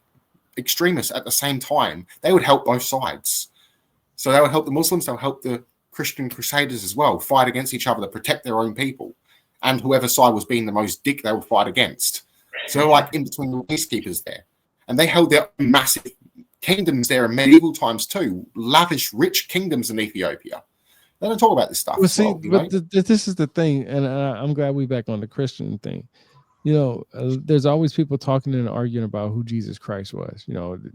extremists at the same time. They would help both sides. So they would help the Muslims, they'll help the Christian crusaders as well, fight against each other to protect their own people. And whoever side was being the most dick, they would fight against. So they're like in between the peacekeepers there. And they held their own massive kingdoms there in medieval times too, lavish, rich kingdoms in Ethiopia. They don't talk about this stuff. Well, see, but this is the thing, and I'm glad we back on the Christian thing. There's always people talking and arguing about who Jesus Christ was.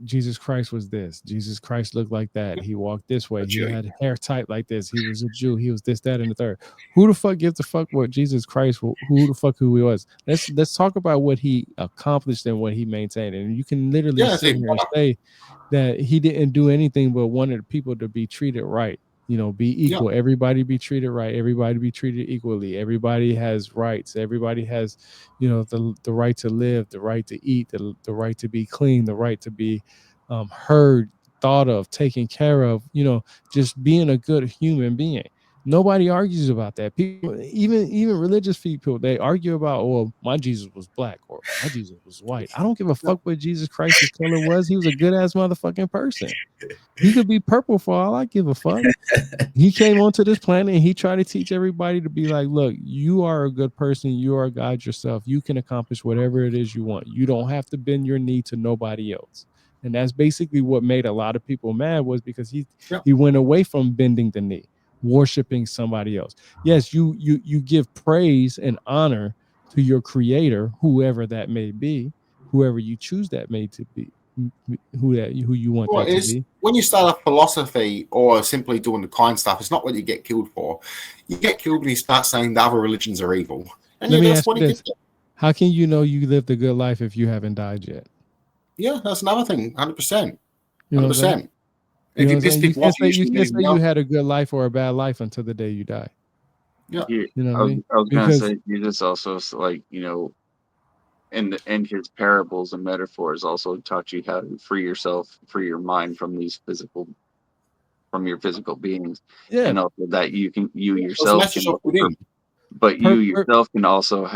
Jesus Christ was this. Jesus Christ looked like that. He walked this way. He had hair tight like this. He was a Jew. He was this, that, and the third. Who the fuck gives a fuck what Jesus Christ? Who the fuck who he was? Let's talk about what he accomplished and what he maintained. And you can literally sit here and say that he didn't do anything but wanted people to be treated right. Be equal. Everybody be treated right. Everybody be treated equally. Everybody has rights. Everybody has, the right to live, the right to eat, the right to be clean, the right to be heard, thought of, taken care of. Just being a good human being. Nobody argues about that. People, even religious people, they argue about, well, my Jesus was black or my Jesus was white. I don't give a fuck what Jesus Christ's color was. He was a good ass motherfucking person. He could be purple for all I give a fuck. He came onto this planet and he tried to teach everybody to be like, look, you are a good person. You are God yourself. You can accomplish whatever it is you want. You don't have to bend your knee to nobody else. And that's basically what made a lot of people mad, was because he went away from bending the knee, worshiping somebody else. Yes, you give praise and honor to your creator, whoever that may be, whoever you choose that may to be. Who you want that to be. When you start a philosophy or simply doing the kind stuff, it's not what you get killed for. You get killed when you start saying the other religions are evil. And let me ask you this: how can you know you lived a good life if you haven't died yet? Yeah, that's another thing. 100%. 100%. If you can't say you had a good life or a bad life until the day you die. Yeah, I was gonna say Jesus also, like, and his parables and metaphors also taught you how to free your mind from your physical beings, and also that you yourself can also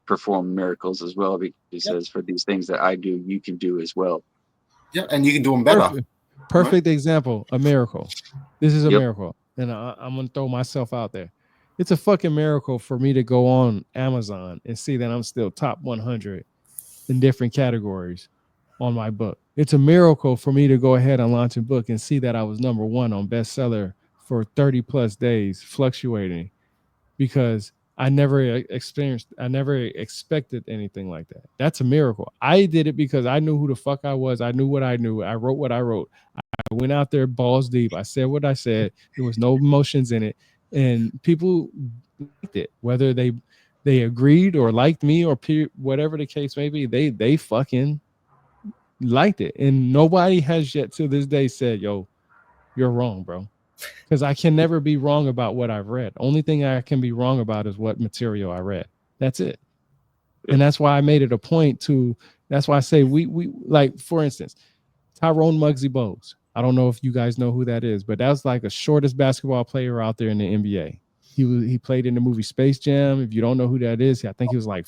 perform miracles as well, because he says, for these things that I do, you can do as well. Yeah, and you can do them better. Perfect example, a miracle. This is a miracle, and I'm gonna throw myself out there. It's a fucking miracle for me to go on Amazon and see that I'm still top 100 in different categories on my book. It's a miracle for me to go ahead and launch a book and see that I was number 1 on bestseller for 30 plus days, fluctuating, because I never expected anything like that. That's a miracle. I did it because I knew who the fuck I was. I knew what I knew. I wrote what I wrote. I went out there balls deep. I said what I said. There was no emotions in it. And people liked it, whether they agreed or liked me or whatever the case may be. They fucking liked it. And nobody has yet to this day said, yo, you're wrong, bro. Because I can never be wrong about what I've read. Only thing I can be wrong about is what material I read. That's it. And that's why I made it a point to, that's why I say we like, for instance, Tyrone Muggsy Bogues. I don't know if you guys know who that is, but that was like the shortest basketball player out there in the NBA. He played in the movie Space Jam. If you don't know who that is, I think he was like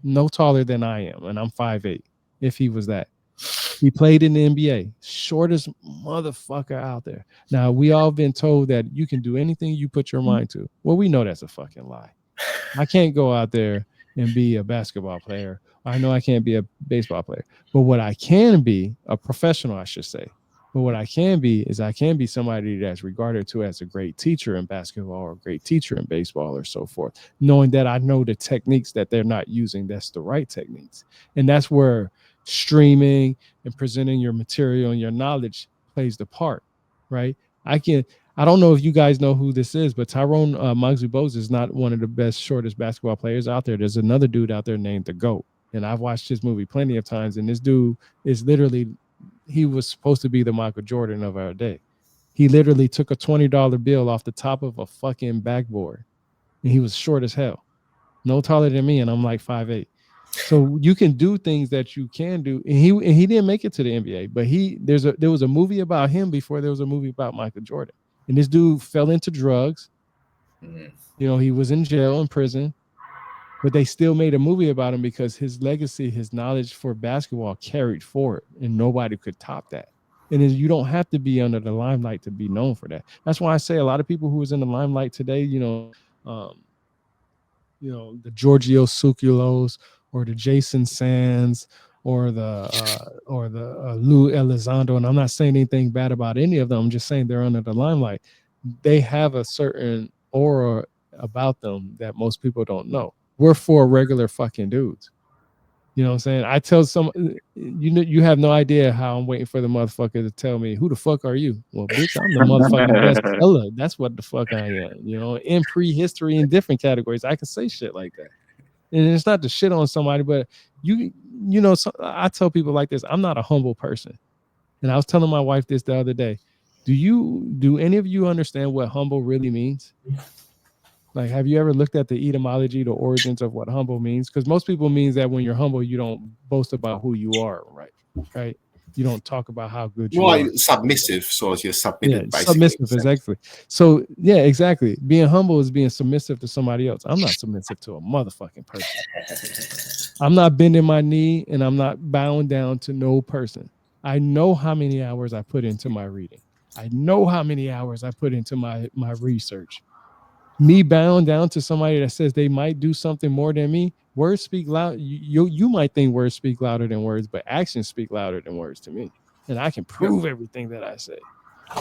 no taller than I am, and I'm 5'8", if he was that. He played in the NBA, shortest motherfucker out there. Now, we all been told that you can do anything you put your mind to. Well, we know that's a fucking lie. I can't go out there and be a basketball player. I know I can't be a baseball player. But what I can be, a professional, I should say. But what I can be is I can be somebody that's regarded to as a great teacher in basketball or a great teacher in baseball or so forth, knowing that I know the techniques that they're not using, that's the right techniques. And that's where streaming and presenting your material and your knowledge plays the part, right? I don't know if you guys know who this is, but Tyrone Muggsy Bogues is not one of the best, shortest basketball players out there. There's another dude out there named the GOAT. And I've watched his movie plenty of times. And this dude is literally, he was supposed to be the Michael Jordan of our day. He literally took a $20 bill off the top of a fucking backboard. And he was short as hell. No taller than me. And I'm like 5'8". So you can do things that you can do. And he didn't make it to the NBA. But there was a movie about him before there was a movie about Michael Jordan. And this dude fell into drugs. He was in jail, in prison. But they still made a movie about him because his legacy, his knowledge for basketball carried forward, and nobody could top that. And you don't have to be under the limelight to be known for that. That's why I say a lot of people who is in the limelight today, um, the Giorgio Tsoukalos or the Jason Sands or the Lou Elizondo. And I'm not saying anything bad about any of them. I'm just saying they're under the limelight. They have a certain aura about them that most people don't know. We're four regular fucking dudes. You know what I'm saying? I tell some, you have no idea how I'm waiting for the motherfucker to tell me, who the fuck are you? Well, bitch, I'm the motherfucking bestseller. That's what the fuck I am. In prehistory in different categories, I can say shit like that. And it's not to shit on somebody, but I tell people like this, I'm not a humble person. And I was telling my wife this the other day. Do any of you understand what humble really means? Like, have you ever looked at the etymology, the origins of what humble means? Because most people means that when you're humble, you don't boast about who you are, right? Right? You don't talk about how good you Well, are. submissive, so as you're Yeah, submitted, basically. submissive, exactly. So, yeah, exactly. Being humble is being submissive to somebody else. I'm not submissive to a motherfucking person. I'm not bending my knee and I'm not bowing down to no person. I know how many hours I put into my reading. I know how many hours I put into my research. Me bowing down to somebody that says they might do something more than me, words speak loud. You might think words speak louder than words, but actions speak louder than words to me. And I can prove everything that I say.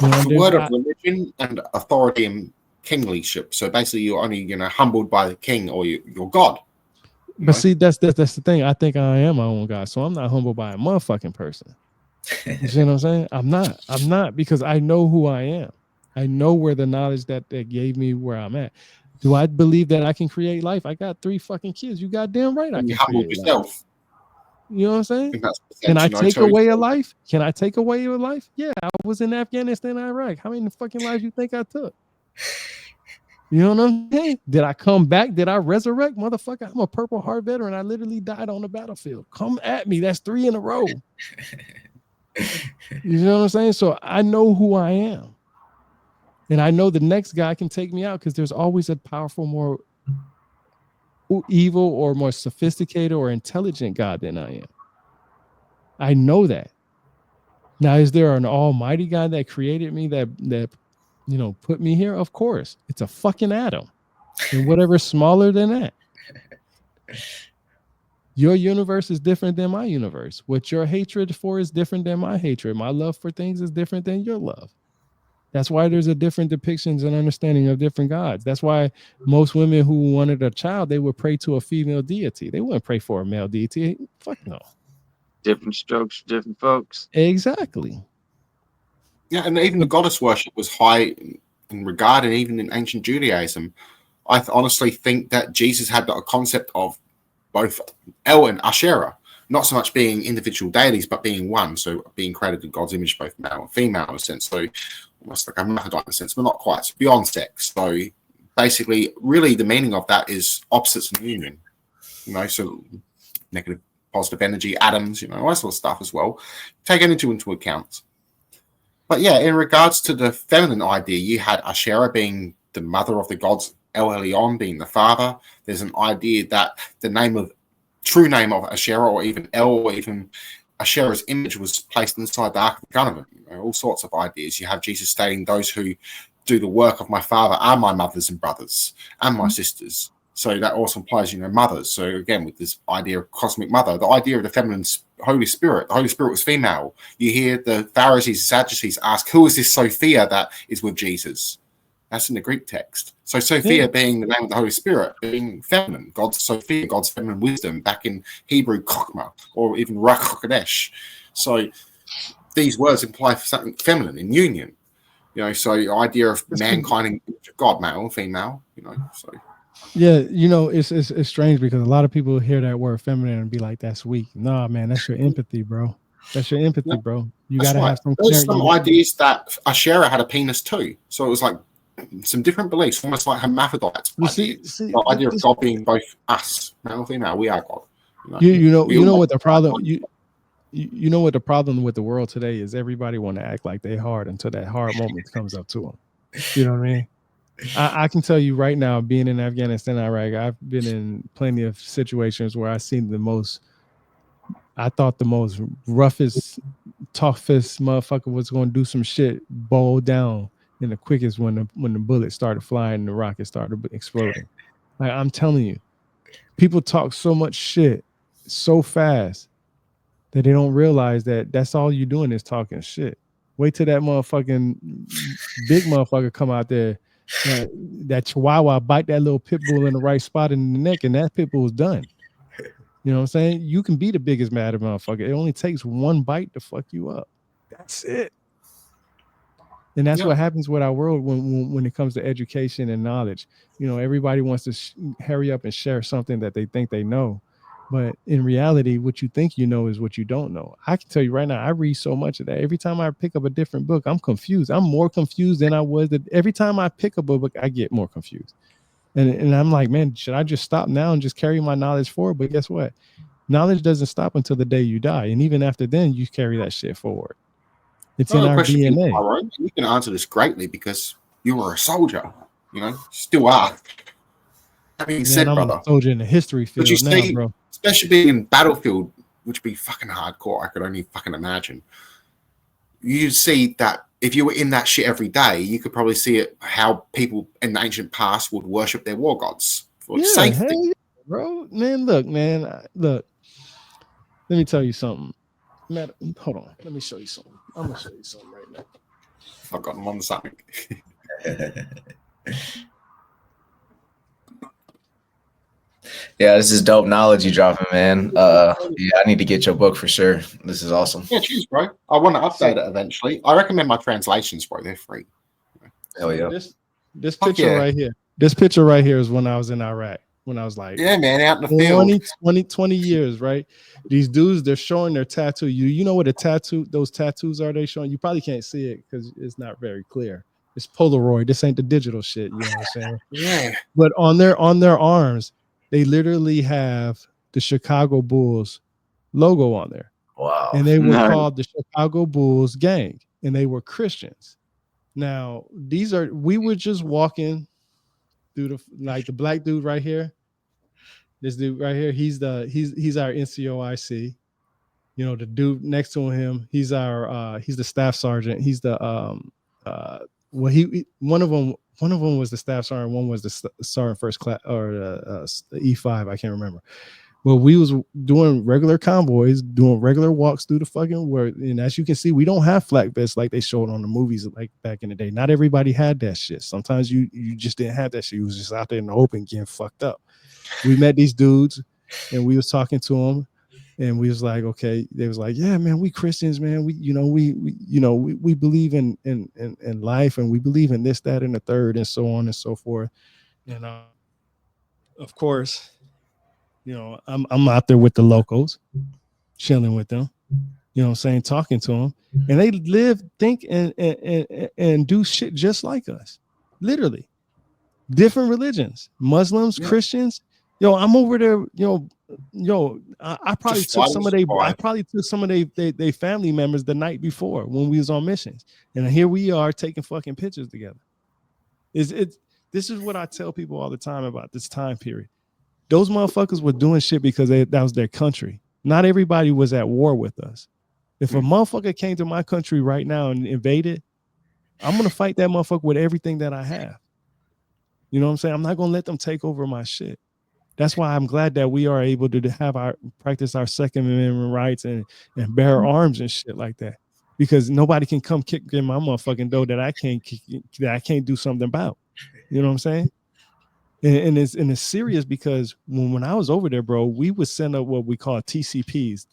It's a word of religion and authority and kinglyship. So basically, you're only humbled by the king or your God. But see, that's the thing. I think I am my own God, so I'm not humbled by a motherfucking person. You see what I'm saying? I'm not because I know who I am. I know where the knowledge that gave me where I'm at. Do I believe that I can create life? I got 3 fucking kids. You goddamn right I can create yourself. Life. You know what I'm saying? Can I take away a life? Can I take away a life? Yeah, I was in Afghanistan, Iraq. How many fucking lives you think I took? You know what I'm saying? Did I come back? Did I resurrect? Motherfucker, I'm a Purple Heart veteran. I literally died on the battlefield. Come at me. That's 3 in a row. You know what I'm saying? So I know who I am. And I know the next guy can take me out because there's always a powerful, more evil or more sophisticated or intelligent God than I am. I know that. Now, is there an almighty God that created me that put me here? Of course. It's a fucking atom. And whatever smaller than that. Your universe is different than my universe. What your hatred for is different than my hatred. My love for things is different than your love. That's why there's a different depictions and understanding of different gods. That's why most women who wanted a child, they would pray to a female deity. They wouldn't pray for a male deity. Fuck no. Different strokes for different folks. Exactly. Yeah, and even the goddess worship was high in regard, and even in ancient Judaism. I honestly think that Jesus had a concept of both El and Asherah, not so much being individual deities, but being one. So being created in God's image, both male and female in a sense. So almost like a Maccabite in a sense, but not quite. So beyond sex. So basically, really the meaning of that is opposites in union. So negative, positive energy, atoms, all that sort of stuff as well. Taken into account. But yeah, in regards to the feminine idea, you had Asherah being the mother of the gods, El Elyon being the father. There's an idea that the true name of Asherah, or even El, or even Asherah's image was placed inside the Ark of the Covenant. All sorts of ideas. You have Jesus stating, those who do the work of my Father are my mothers and brothers and my sisters. So that also implies, mothers. So again, with this idea of cosmic mother, the idea of the feminine Holy Spirit, the Holy Spirit was female. You hear the Pharisees and Sadducees ask, who is this Sophia that is with Jesus? That's in the Greek text. So Sophia being the name of the Holy Spirit, being feminine, God's Sophia, God's feminine wisdom, back in Hebrew, Chokmah, or even Ruach HaKodesh. So these words imply something feminine in union. So the idea of mankind and God, male and female, so. Yeah, it's strange because a lot of people hear that word feminine and be like, that's weak. Nah, man, that's your empathy, bro. That's your empathy, bro. You got to have some clarity. There's some ideas that Asherah had a penis too. So it was like some different beliefs, almost like hermaphrodites. The idea of God being both us, male and female, we are God. You know what the problem you know what the problem with the world today is? Everybody want to act like they hard until that hard moment comes up to them. You know what I mean? I can tell you right now, being in Afghanistan, Iraq, I've been in plenty of situations where I've seen the most I thought the most roughest, toughest motherfucker was going to do some shit, bow down in the quickest when the bullet started flying and the rocket started exploding. Like, I'm telling you, people talk so much shit so fast that they don't realize that that's all you're doing is talking shit. Wait till that motherfucking big motherfucker come out there, that chihuahua bite that little pit bull in the right spot in the neck, and that pit bull is done. You know what I'm saying? You can be the biggest mad motherfucker. It only takes one bite to fuck you up. That's it. And that's what happens with our world when it comes to education and knowledge. You know, everybody wants to hurry up and share something that they think they know. But in reality, what you think you know is what you don't know. I can tell you right now, I read so much of that. Every time I pick up a different book, I'm confused. I'm more confused than I was. Every time I pick up a book, I get more confused. And I'm like, man, should I just stop now and just carry my knowledge forward? But guess what? Knowledge doesn't stop until the day you die. And even after then, you carry that shit forward. It's in our DNA. You can answer this greatly because you were a soldier, you know, still are. That being said, I'm brother, a soldier in the history field you now, see, bro. especially being in battlefield, which would be fucking hardcore. I could only fucking imagine. You see that if you were in that shit every day, you could probably see it how people in the ancient past would worship their war gods for safety. Hey, bro, man, look. Let me tell you something. Man, hold on. Let me show you something. I'm gonna show you something right now. I've got them on something. Yeah, this is dope knowledge you dropping, man. Yeah, I need to get your book for sure. This is awesome. Yeah, cheers, bro. I want to update it eventually. I recommend my translations, bro. They're free. Hell yeah. This picture right here. This picture right here is when I was in Iraq. When I was like, yeah, man, out in the field. 20 years, right? These dudes, they're showing their tattoo. You know what those tattoos are they showing? You probably can't see it because it's not very clear. It's Polaroid. This ain't the digital shit. You know what I'm saying? Yeah. But on their arms, they literally have the Chicago Bulls logo on there. Wow. And they were called the Chicago Bulls Gang, and they were Christians. Now, we were just walking through the black dude right here. This dude right here, he's our NCOIC. You know, the dude next to him, he's the staff sergeant. He's the one of them was the staff sergeant, one was the sergeant first class or the E5, I can't remember. Well, we was doing regular convoys, doing regular walks through the fucking world. And as you can see, we don't have flak vests like they showed on the movies like back in the day. Not everybody had that shit. Sometimes you just didn't have that shit. You was just out there in the open getting fucked up. We met these dudes and we was talking to them and we was like, okay, they was like, yeah, man, we Christians, man. We believe in life and we believe in this, that, and the third and so on and so forth. And of course, you know, I'm out there with the locals, chilling with them, you know what I'm saying, talking to them. And they live, think, and do shit just like us. Literally. Different religions. Muslims, Christians. Yo, I'm over there, I probably took some of their family members the night before when we was on missions. And here we are taking fucking pictures together. This is what I tell people all the time about this time period. Those motherfuckers were doing shit because that was their country. Not everybody was at war with us. If a motherfucker came to my country right now and invaded, I'm going to fight that motherfucker with everything that I have. You know what I'm saying? I'm not going to let them take over my shit. That's why I'm glad that we are able to practice our Second Amendment rights and bear arms and shit like that. Because nobody can come kick in my motherfucking door that I can't do something about. You know what I'm saying? And it's serious because when I was over there, bro, we would send up what we call TCPs,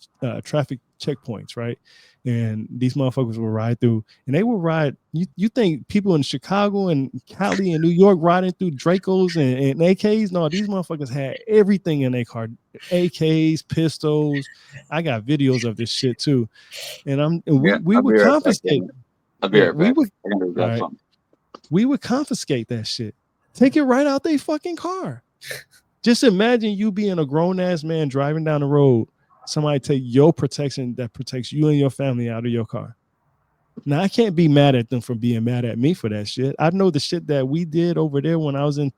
traffic checkpoints, right? And these motherfuckers would ride through, and they would ride. You think people in Chicago and Cali and New York riding through Dracos and AKs? No, these motherfuckers had everything in their car: AKs, pistols. I got videos of this shit too, and we would confiscate. We would confiscate that shit. Take it right out their fucking car. Just imagine you being a grown-ass man driving down the road. Somebody take your protection that protects you and your family out of your car. Now, I can't be mad at them for being mad at me for that shit. I know the shit that we did over there when I was in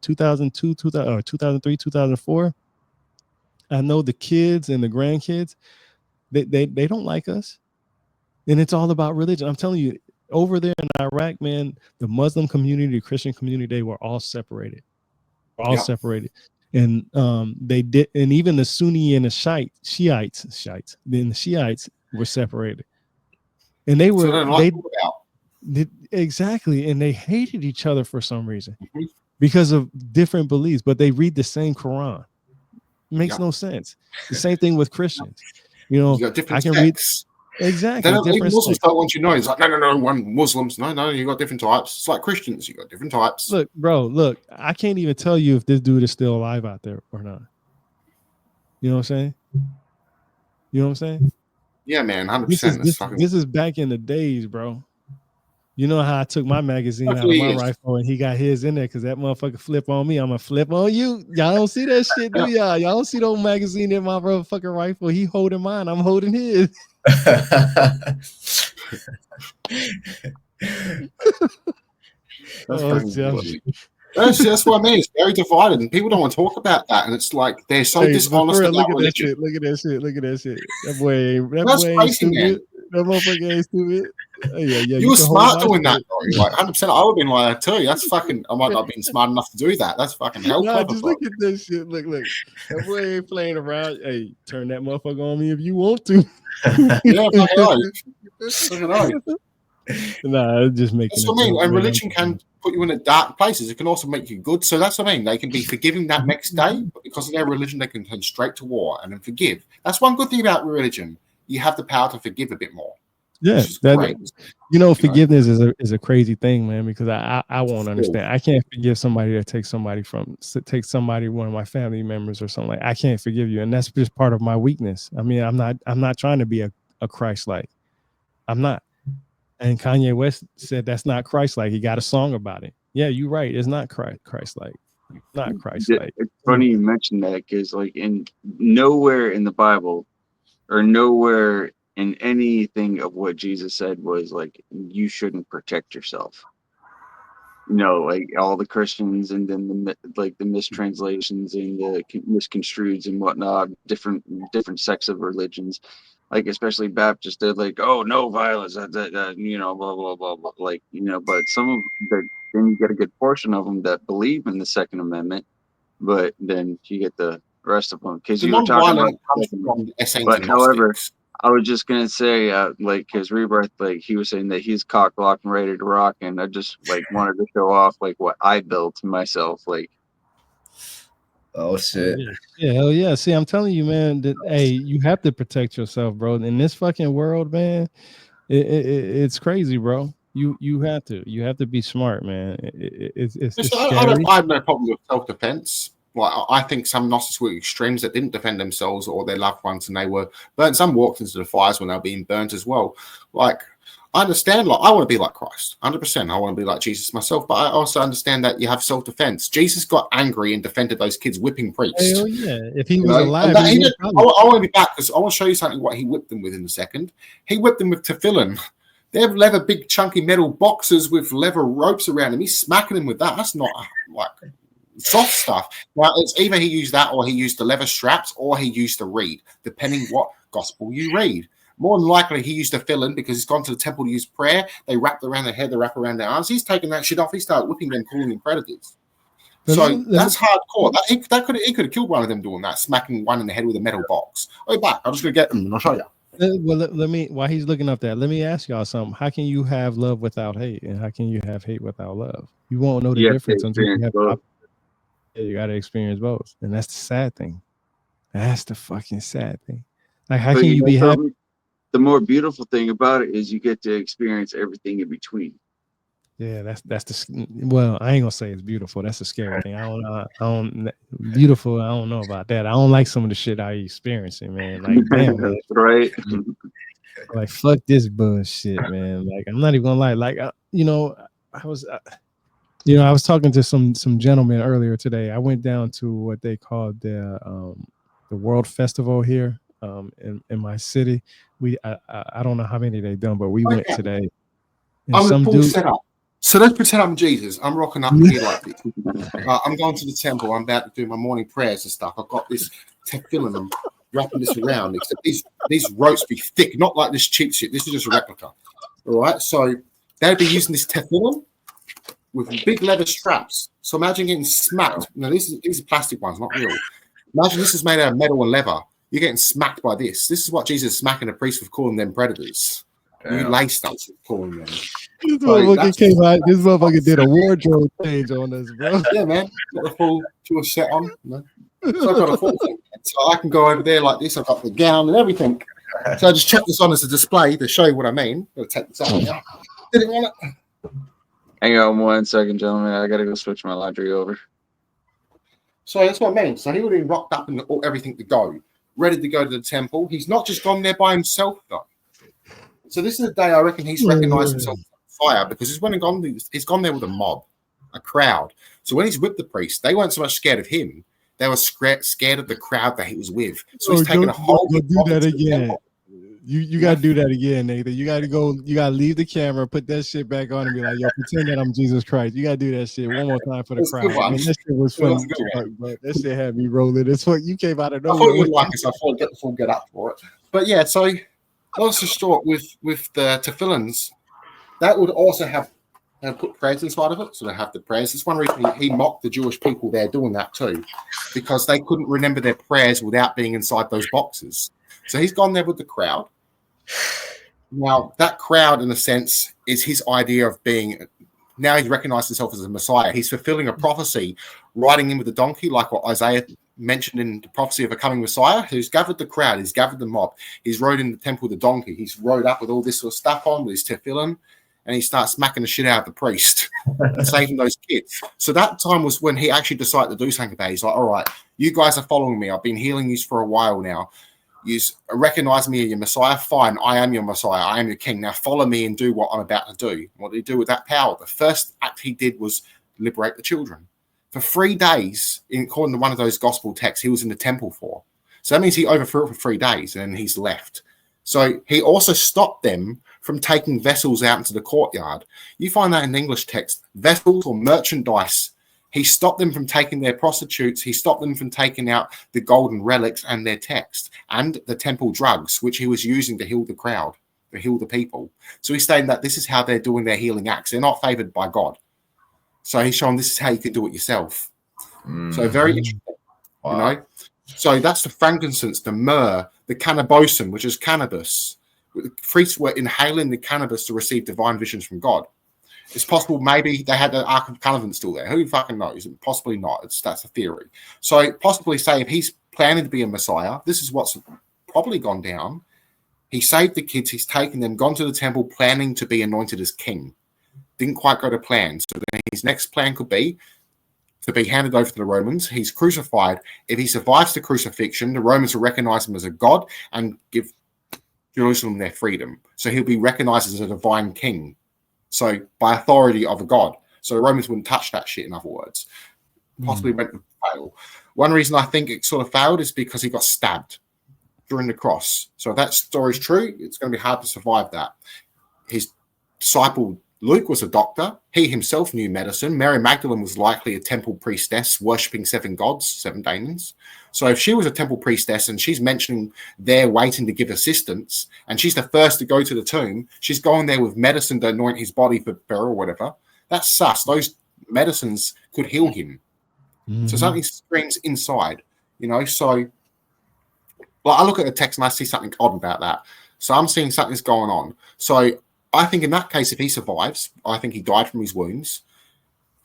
2002, 2003, 2004. I know the kids and the grandkids. They don't like us, and it's all about religion. I'm telling you, over there in Iraq, man, the Muslim community, the Christian community, they were all separated, separated. And they did, and even the Sunni and the Shiites, then the Shiites were separated, and they were exactly, and they hated each other for some reason because of different beliefs, but they read the same Quran. It makes no sense. The same thing with Christians. You know, you got different I can sects. read exactly. Different Muslims don't want you to know. It's like, no, one Muslims. No, you got different types. It's like Christians, you got different types. Look, bro, I can't even tell you if this dude is still alive out there or not. You know what I'm saying? You know what I'm saying? Yeah, man, 100%. This is back in the days, bro. You know how I took my magazine out of my rifle and he got his in there because that motherfucker flip on me. I'm gonna flip on you. Y'all don't see that shit, do y'all? Y'all don't see the magazine in my motherfucking rifle. He holding mine. I'm holding his. That's what I mean. It's very divided, and people don't want to talk about that. And it's like they're so dishonest about religion. Look at that shit. That boy ain't stupid. Man. That motherfucker ain't stupid. Yeah. You were smart doing that, though. Like 100%. I would have been like, I tell you, that's fucking. I might not have been smart enough to do that. That's fucking hell. Just look at this shit. Look. That boy ain't playing around. Hey, turn that motherfucker on me if you want to. Yeah, fucking right. Nah, it's just making. That's what I mean. And religion can put you in a dark places. It can also make you good. So that's what I mean. They can be forgiving that next day, but because of their religion, they can turn straight to war and then forgive. That's one good thing about religion. You have the power to forgive a bit more. Yeah, forgiveness is a crazy thing, man. Because I won't understand. I can't forgive somebody that takes somebody, one of my family members or something. Like I can't forgive you, and that's just part of my weakness. I mean, I'm not trying to be a Christ-like. I'm not. And Kanye West said that's not Christ-like. He got a song about it. Yeah, you're right. It's not Christ-like. Not Christ-like. It's funny you mentioned that because, like, in nowhere in the Bible, or nowhere in anything of what Jesus said was like you shouldn't protect yourself. You know, like all the Christians and then the mistranslations and the misconstrueds and whatnot, different sects of religions. Like especially Baptists, they're like, oh, no violence, blah blah blah blah. Like, but some of them, then you get a good portion of them that believe in the Second Amendment, but then you get the rest of them because you were talking about. But however, I was just gonna say, like his Rebirth, like he was saying that he's cock locked and ready to rock, and I just like wanted to show off like what I built myself, like. Oh shit! Yeah, hell yeah! See, I'm telling you, man. That you have to protect yourself, bro. In this fucking world, man, it's crazy, bro. You have to be smart, man. It's I have no problem with self-defense. Well, I think some Gnostics were extremes that didn't defend themselves or their loved ones, and they were burnt. Some walked into the fires when they were being burnt as well. Like, I understand, like, I want to be like Christ, 100%. I want to be like Jesus myself, but I also understand that you have self-defense. Jesus got angry and defended those kids whipping priests. Hell yeah. If he was alive, I want to be back because I want to show you something what he whipped them with in a second. He whipped them with tefillin. They have leather, big, chunky metal boxes with leather ropes around them. He's smacking them with that. That's not, like, soft stuff. Now, it's either he used that or he used the leather straps or he used the reed, depending what gospel you read. More than likely, he used a fill-in because he's gone to the temple to use prayer. They wrapped around their head, they wrap around their arms. He's taking that shit off. He started whipping them, calling them predators. So that's hardcore. He could have killed one of them doing that, smacking one in the head with a metal box. Oh, back. I'm just going to get them and I'll show you. Well, let me, while he's looking up that, let me ask y'all something. How can you have love without hate? And how can you have hate without love? You won't know the difference until you have both. You got to experience both. And that's the sad thing. That's the fucking sad thing. Like, how can you be happy? The more beautiful thing about it is you get to experience everything in between. Yeah, that's the, well, I ain't gonna say it's beautiful. That's the scary thing. I don't beautiful. I don't know about that. I don't like some of the shit I experiencing, man. Like, damn, man. Right? Like, fuck this bullshit, man. Like, I'm not even gonna lie. Like, I was talking to some gentlemen earlier today. I went down to what they called the World Festival here in my city. I don't know how many they've done, but we went today. And I'm some dude set up. So let's pretend I'm Jesus. I'm rocking up here like this. I'm going to the temple. I'm about to do my morning prayers and stuff. I've got this tefillin. I'm wrapping this around, except these ropes be thick, not like this cheap shit. This is just a replica. All right, so they'd be using this Tefillin with big leather straps. So imagine getting smacked. Now, these are plastic ones, not real. Imagine this is made out of metal and leather. You're getting smacked by this. This is what Jesus is smacking the priest with, calling them predators. You laced up calling them. This motherfucker came out. This motherfucker did a wardrobe change on us, bro. Yeah, man. Got the full Jewish set on. So I've got a full thing. So I can go over there like this. I've got the gown and everything. So I just chuck this on as a display to show you what I mean. Gotta take this out now. Didn't want it. Hang on 1 second, gentlemen. I gotta go switch my laundry over. So that's what I mean. So he would have been rocked up and everything to go, ready to go to the temple. He's not just gone there by himself, though. So this is the day I reckon he's recognized himself as fire, because he's gone there with a mob, a crowd. So when he's with the priest, they weren't so much scared of him. They were scared of the crowd that he was with. So he's taking a whole do that again. You gotta do that again, Nathan. You gotta leave the camera, put that shit back on, and be like, yo, pretend that I'm Jesus Christ. You gotta do that shit one more time for the crowd. I mean, that shit was funny, but that shit had me rolling. It's what you came out of nowhere. I thought you would like it, so I thought I'd get the get up for it. But yeah, so also short with the tefillins, that would also have put prayers inside of it. So they have the prayers. It's one reason he mocked the Jewish people there doing that too, because they couldn't remember their prayers without being inside those boxes. So he's gone there with the crowd. Now, that crowd, in a sense, is his idea of being. Now he's recognized himself as a Messiah. He's fulfilling a prophecy, riding in with a donkey, like what Isaiah mentioned in the prophecy of a coming Messiah. He's gathered the crowd, he's gathered the mob, he's rode in the temple with the donkey, he's rode up with all this sort of stuff on, with his tefillin, and he starts smacking the shit out of the priest and saving those kids. So that time was when he actually decided to do something about it. He's like, all right, you guys are following me. I've been healing you for a while now. You recognize me as your Messiah. Fine, I am your Messiah. I am your king. Now follow me and do what I'm about to do. What did he do with that power? The first act he did was liberate the children. For 3 days, according to one of those gospel texts, he was in the temple for. So that means he overthrew it for 3 days and then he's left. So he also stopped them from taking vessels out into the courtyard. You find that in the English text, vessels or merchandise. He stopped them from taking their prostitutes. He stopped them from taking out the golden relics and their text and the temple drugs, which he was using to heal the crowd, to heal the people. So he's saying that this is how they're doing their healing acts. They're not favored by God. So he's showing this is how you can do it yourself. So very interesting, wow. You know. So that's the frankincense, the myrrh, the cannabosum, which is cannabis. The priests were inhaling the cannabis to receive divine visions from God. It's possible maybe they had the Ark of Covenant still there. Who fucking knows? Possibly not. That's a theory. So possibly say if he's planning to be a Messiah, this is what's probably gone down. He saved the kids. He's taken them, gone to the temple, planning to be anointed as king. Didn't quite go to plan. So then his next plan could be to be handed over to the Romans. He's crucified. If he survives the crucifixion, the Romans will recognize him as a god and give Jerusalem their freedom. So he'll be recognized as a divine king. So by authority of a god. So the Romans wouldn't touch that shit, in other words. Possibly went to fail. One reason I think it sort of failed is because he got stabbed during the cross. So if that story's true, it's going to be hard to survive that. His disciple Luke was a doctor. He himself knew medicine. Mary Magdalene was likely a temple priestess worshipping 7 gods, 7 demons. So if she was a temple priestess and she's mentioning there waiting to give assistance, and she's the first to go to the tomb, she's going there with medicine to anoint his body for burial or whatever. That's sus. Those medicines could heal him. Mm-hmm. So something screams inside, you know. So well, I look at the text and I see something odd about that. So I'm seeing something's going on. So I think in that case, if he survives, I think he died from his wounds.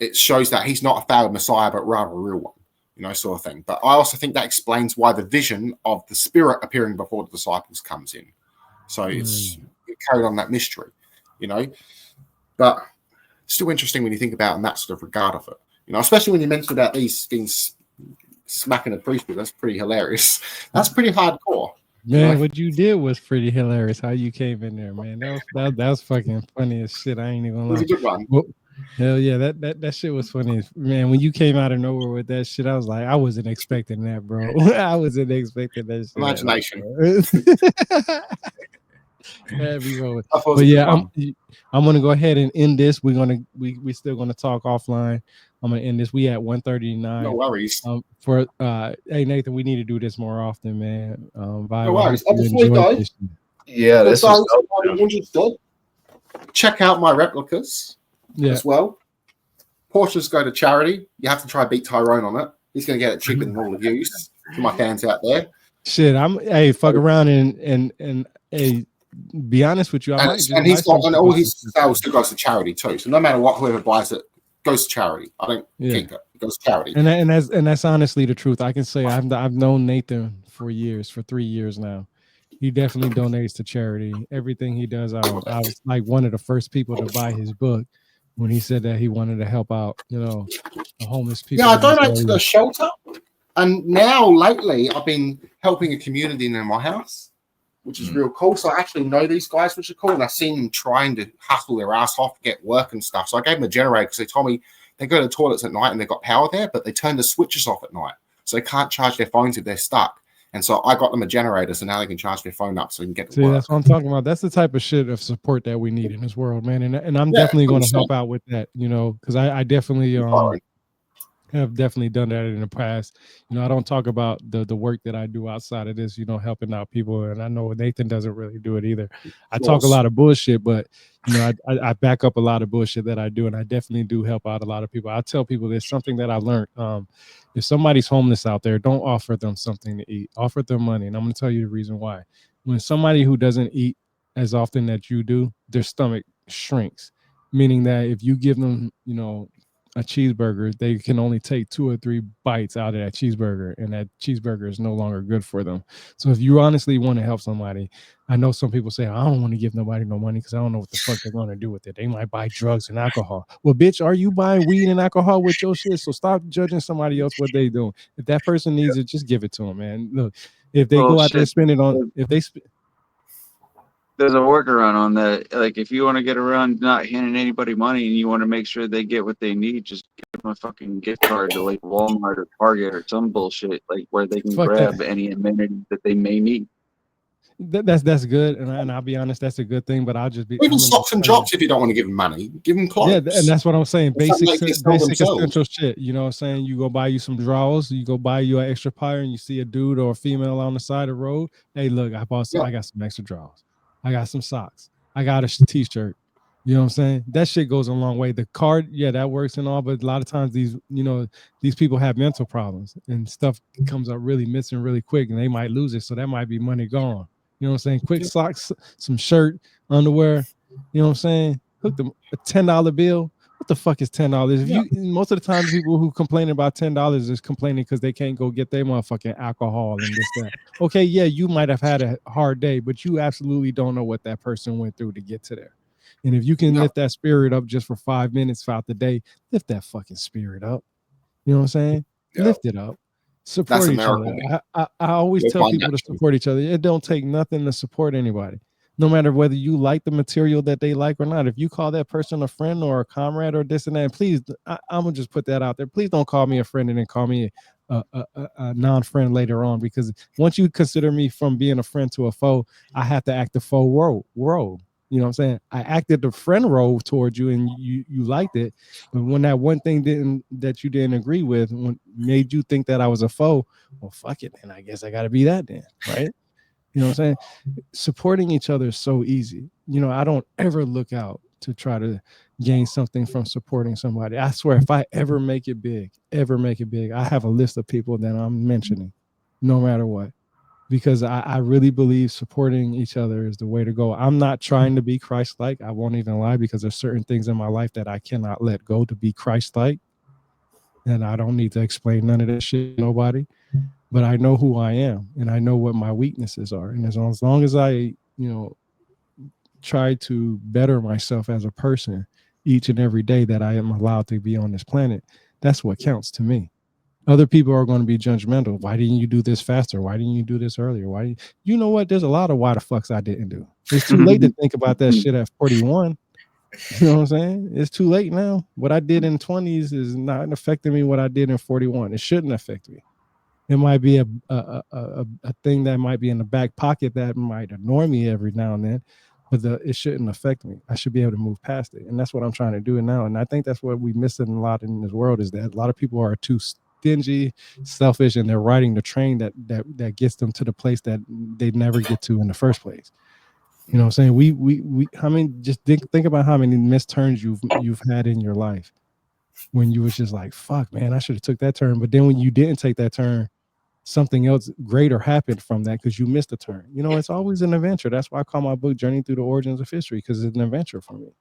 It shows that he's not a failed Messiah, but rather a real one, you know, sort of thing. But I also think that explains why the vision of the Spirit appearing before the disciples comes in. So it's carried on that mystery, you know. But still interesting when you think about it in that sort of regard of it, you know, especially when you mentioned about these things smacking a priest. That's pretty hilarious. That's pretty hardcore. Man, what you did was pretty hilarious. How you came in there, man. That was fucking funny as shit. I ain't even gonna lie. It was a good one. Well, hell yeah, that shit was funny. Man, when you came out of nowhere with that shit, I was like, I wasn't expecting that, bro. I wasn't expecting that shit. Imagination. Heavy rolling. I thought it But was yeah, fun. I'm gonna go ahead and end this. We still gonna talk offline. I'm gonna end this. We at 139. No worries. Hey Nathan, we need to do this more often, man. No Vibe, I hope worries. And you before you enjoyed go, this. Yeah, for this was those dope, who are man. interested, check out my replicas Yeah, as well. Portions go to charity. You have to try beat Tyrone on it. He's going to get it cheaper than all of you. For my fans out there. shit. Fuck around and hey, be honest with you. I might just And buy he's got, some and all his sales still goes to charity too. So no matter what, whoever buys it goes to charity. I don't keep it. It goes to charity. And that's honestly the truth. I can say I've known Nathan for 3 years now. He definitely donates to charity. Everything he does, I was like one of the first people to buy his book when he said that he wanted to help out, the homeless people. Yeah, I donate to the shelter. And now lately I've been helping a community in my house, which is real cool. So I actually know these guys, which are cool. And I've seen them trying to hustle their ass off to get work and stuff. So I gave them a generator because they told me they go to the toilets at night and they've got power there, but they turn the switches off at night. So they can't charge their phones if they're stuck. And so I got them a generator, so now they can charge their phone up so they can get to work. That's what I'm talking about. That's the type of shit of support that we need in this world, man. And I'm definitely going to help out with that, because I definitely have definitely done that in the past. I don't talk about the work that I do outside of this, helping out people. And I know Nathan doesn't really do it either. I talk a lot of bullshit, but I back up a lot of bullshit that I do, and I definitely do help out a lot of people. I tell people there's something that I learned. If somebody's homeless out there, don't offer them something to eat. Offer them money, and I'm going to tell you the reason why. When somebody who doesn't eat as often that you do, their stomach shrinks, meaning that if you give them, a cheeseburger, they can only take 2 or 3 bites out of that cheeseburger, and that cheeseburger is no longer good for them. So if you honestly want to help somebody, I know some people say, I don't want to give nobody no money because I don't know what the fuck they're going to do with it. They might buy drugs and alcohol. Well, bitch, are you buying weed and alcohol with your shit? So stop judging somebody else what they doing. If that person needs it, just give it to them, man. Look, if they go out there and spend it on, there's a workaround on that. Like, if you want to get around not handing anybody money and you want to make sure they get what they need, just give them a fucking gift card to like Walmart or Target or some bullshit, like where they can grab any amenities that they may need. That's good, and I'll be honest, that's a good thing. But I'll just be even socks and drops if you don't want to give them money, give them clothes. Yeah, and that's what I'm saying. Basic essential shit. You know what I'm saying? You go buy you some drawers, you go buy you an extra pair, and you see a dude or a female on the side of the road. Hey, look, I got some extra drawers. I got some socks. I got a t-shirt. You know what I'm saying? That shit goes a long way. The card, yeah, that works and all, but a lot of times these people have mental problems and stuff comes up really missing really quick, and they might lose it. So that might be money gone. You know what I'm saying? Quick socks, some shirt, underwear. You know what I'm saying? Hook them a $10 bill. What the fuck is $10? If you most of the time people who complain about $10 is complaining because they can't go get their motherfucking alcohol and this that. Okay, yeah, you might have had a hard day, but you absolutely don't know what that person went through to get to there. And if you can lift that spirit up just for 5 minutes throughout the day, lift that fucking spirit up. You know what I'm saying? Yeah. Lift it up. Support each other. I always tell people to support each other. It don't take nothing to support anybody. No matter whether you like the material that they like or not. If you call that person a friend or a comrade or this and that, please, I'm going to just put that out there. Please don't call me a friend and then call me a non-friend later on, because once you consider me from being a friend to a foe, I have to act the foe role. You know what I'm saying? I acted the friend role towards you and you liked it. But when that one thing that you didn't agree with made you think that I was a foe, well, fuck it, then I guess I got to be that then, right? You know what I'm saying? Supporting each other is so easy. I don't ever look out to try to gain something from supporting somebody. I swear, if I ever make it big, I have a list of people that I'm mentioning, no matter what, because I really believe supporting each other is the way to go. I'm not trying to be Christ-like. I won't even lie, because there's certain things in my life that I cannot let go to be Christ-like. And I don't need to explain none of this shit to nobody. But I know who I am, and I know what my weaknesses are. And as long as I, try to better myself as a person each and every day that I am allowed to be on this planet, that's what counts to me. Other people are going to be judgmental. Why didn't you do this faster? Why didn't you do this earlier? You know what? There's a lot of why the fucks I didn't do. It's too late to think about that shit at 41. You know what I'm saying? It's too late now. What I did in 20s is not affecting me what I did in 41. It shouldn't affect me. It might be a thing that might be in the back pocket that might annoy me every now and then, but it shouldn't affect me. I should be able to move past it, and that's what I'm trying to do now. And I think that's what we miss a lot in this world, is that a lot of people are too stingy, selfish, and they're riding the train that gets them to the place that they never get to in the first place. You know what I'm saying? We I mean, just think about how many missed turns you've had in your life when you was just like, fuck, man, I should have took that turn. But then when you didn't take that turn, something else greater happened from that because you missed a turn. You know, it's always an adventure. That's why I call my book Journey Through the Origins of History, because it's an adventure for me,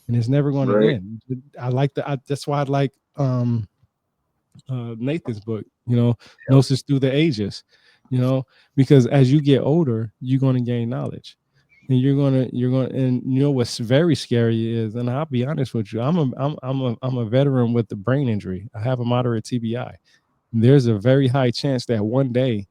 and it's never going to end. I like that's why I like Nathan's book, you know, Gnosis Through the Ages, you know, because as you get older, you're going to gain knowledge, and you're going to, and you know what's very scary is, and I'll be honest with you, I'm a veteran with the brain injury. I have a moderate TBI. There's a very high chance that one day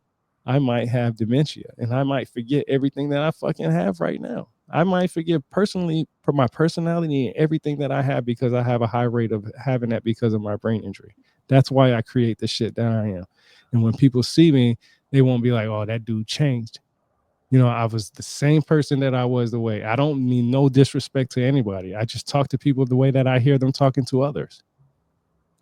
I might have dementia and I might forget everything that I fucking have right now. I might forget personally for my personality and everything that I have because I have a high rate of having that because of my brain injury. That's why I create the shit that I am. And when people see me, they won't be like, oh, that dude changed. You know, I was the same person that I was the way. I don't mean no disrespect to anybody. I just talk to people the way that I hear them talking to others.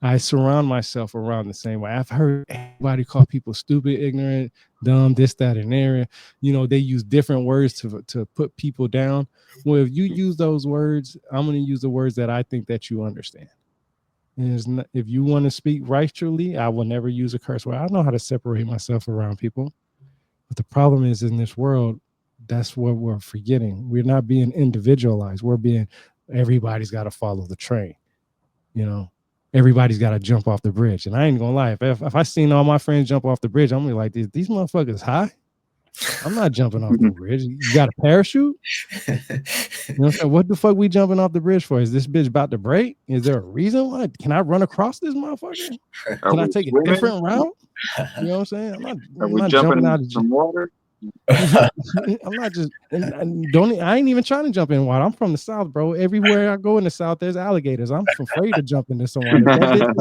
I surround myself around the same way. I've heard everybody call people stupid, ignorant, dumb, this, that, and there. You know, they use different words to put people down. Well, if you use those words, I'm going to use the words that I think that you understand. And if you want to speak righteously, I will never use a curse word. I know how to separate myself around people. But the problem is, in this world, that's what we're forgetting. We're not being individualized. We're being, everybody's got to follow the train, you know. Everybody's got to jump off the bridge. And I ain't gonna lie, if I seen all my friends jump off the bridge, I'm gonna be like, these motherfuckers high? I'm not jumping off the bridge. You got a parachute? You know what I'm saying? What the fuck we jumping off the bridge for? Is this bitch about to break? Is there a reason why? Can I run across this motherfucker? Can I take a different route? You know what I'm saying? I'm not jumping out of some water. I'm not just, I ain't even trying to jump in water. I'm from the South, bro. Everywhere I go in the South, there's alligators. I'm afraid to jump into some water.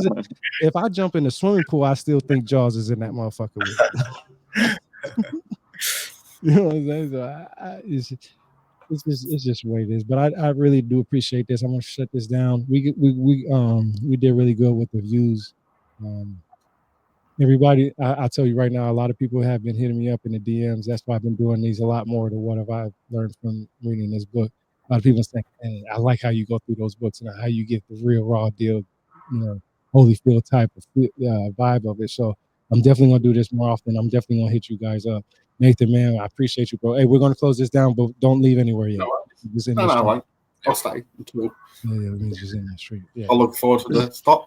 If I jump in the swimming pool, I still think Jaws is in that motherfucker with me. You know what I'm saying? So it's just the way it is. But I really do appreciate this. I'm gonna shut this down. We did really good with the views. Everybody, I tell you right now, a lot of people have been hitting me up in the DMs. That's why I've been doing these a lot more than what have I learned from reading this book. A lot of people saying, hey, I like how you go through those books and how you get the real raw deal, you know, Holyfield type of vibe of it. So I'm definitely gonna do this more often. I'm definitely gonna hit you guys up. Nathan, man, I appreciate you, bro. Hey, we're gonna close this down, but don't leave anywhere yet. No, I won't. I'll stay until. Yeah, it means just in the street. Yeah. I look forward to the stop.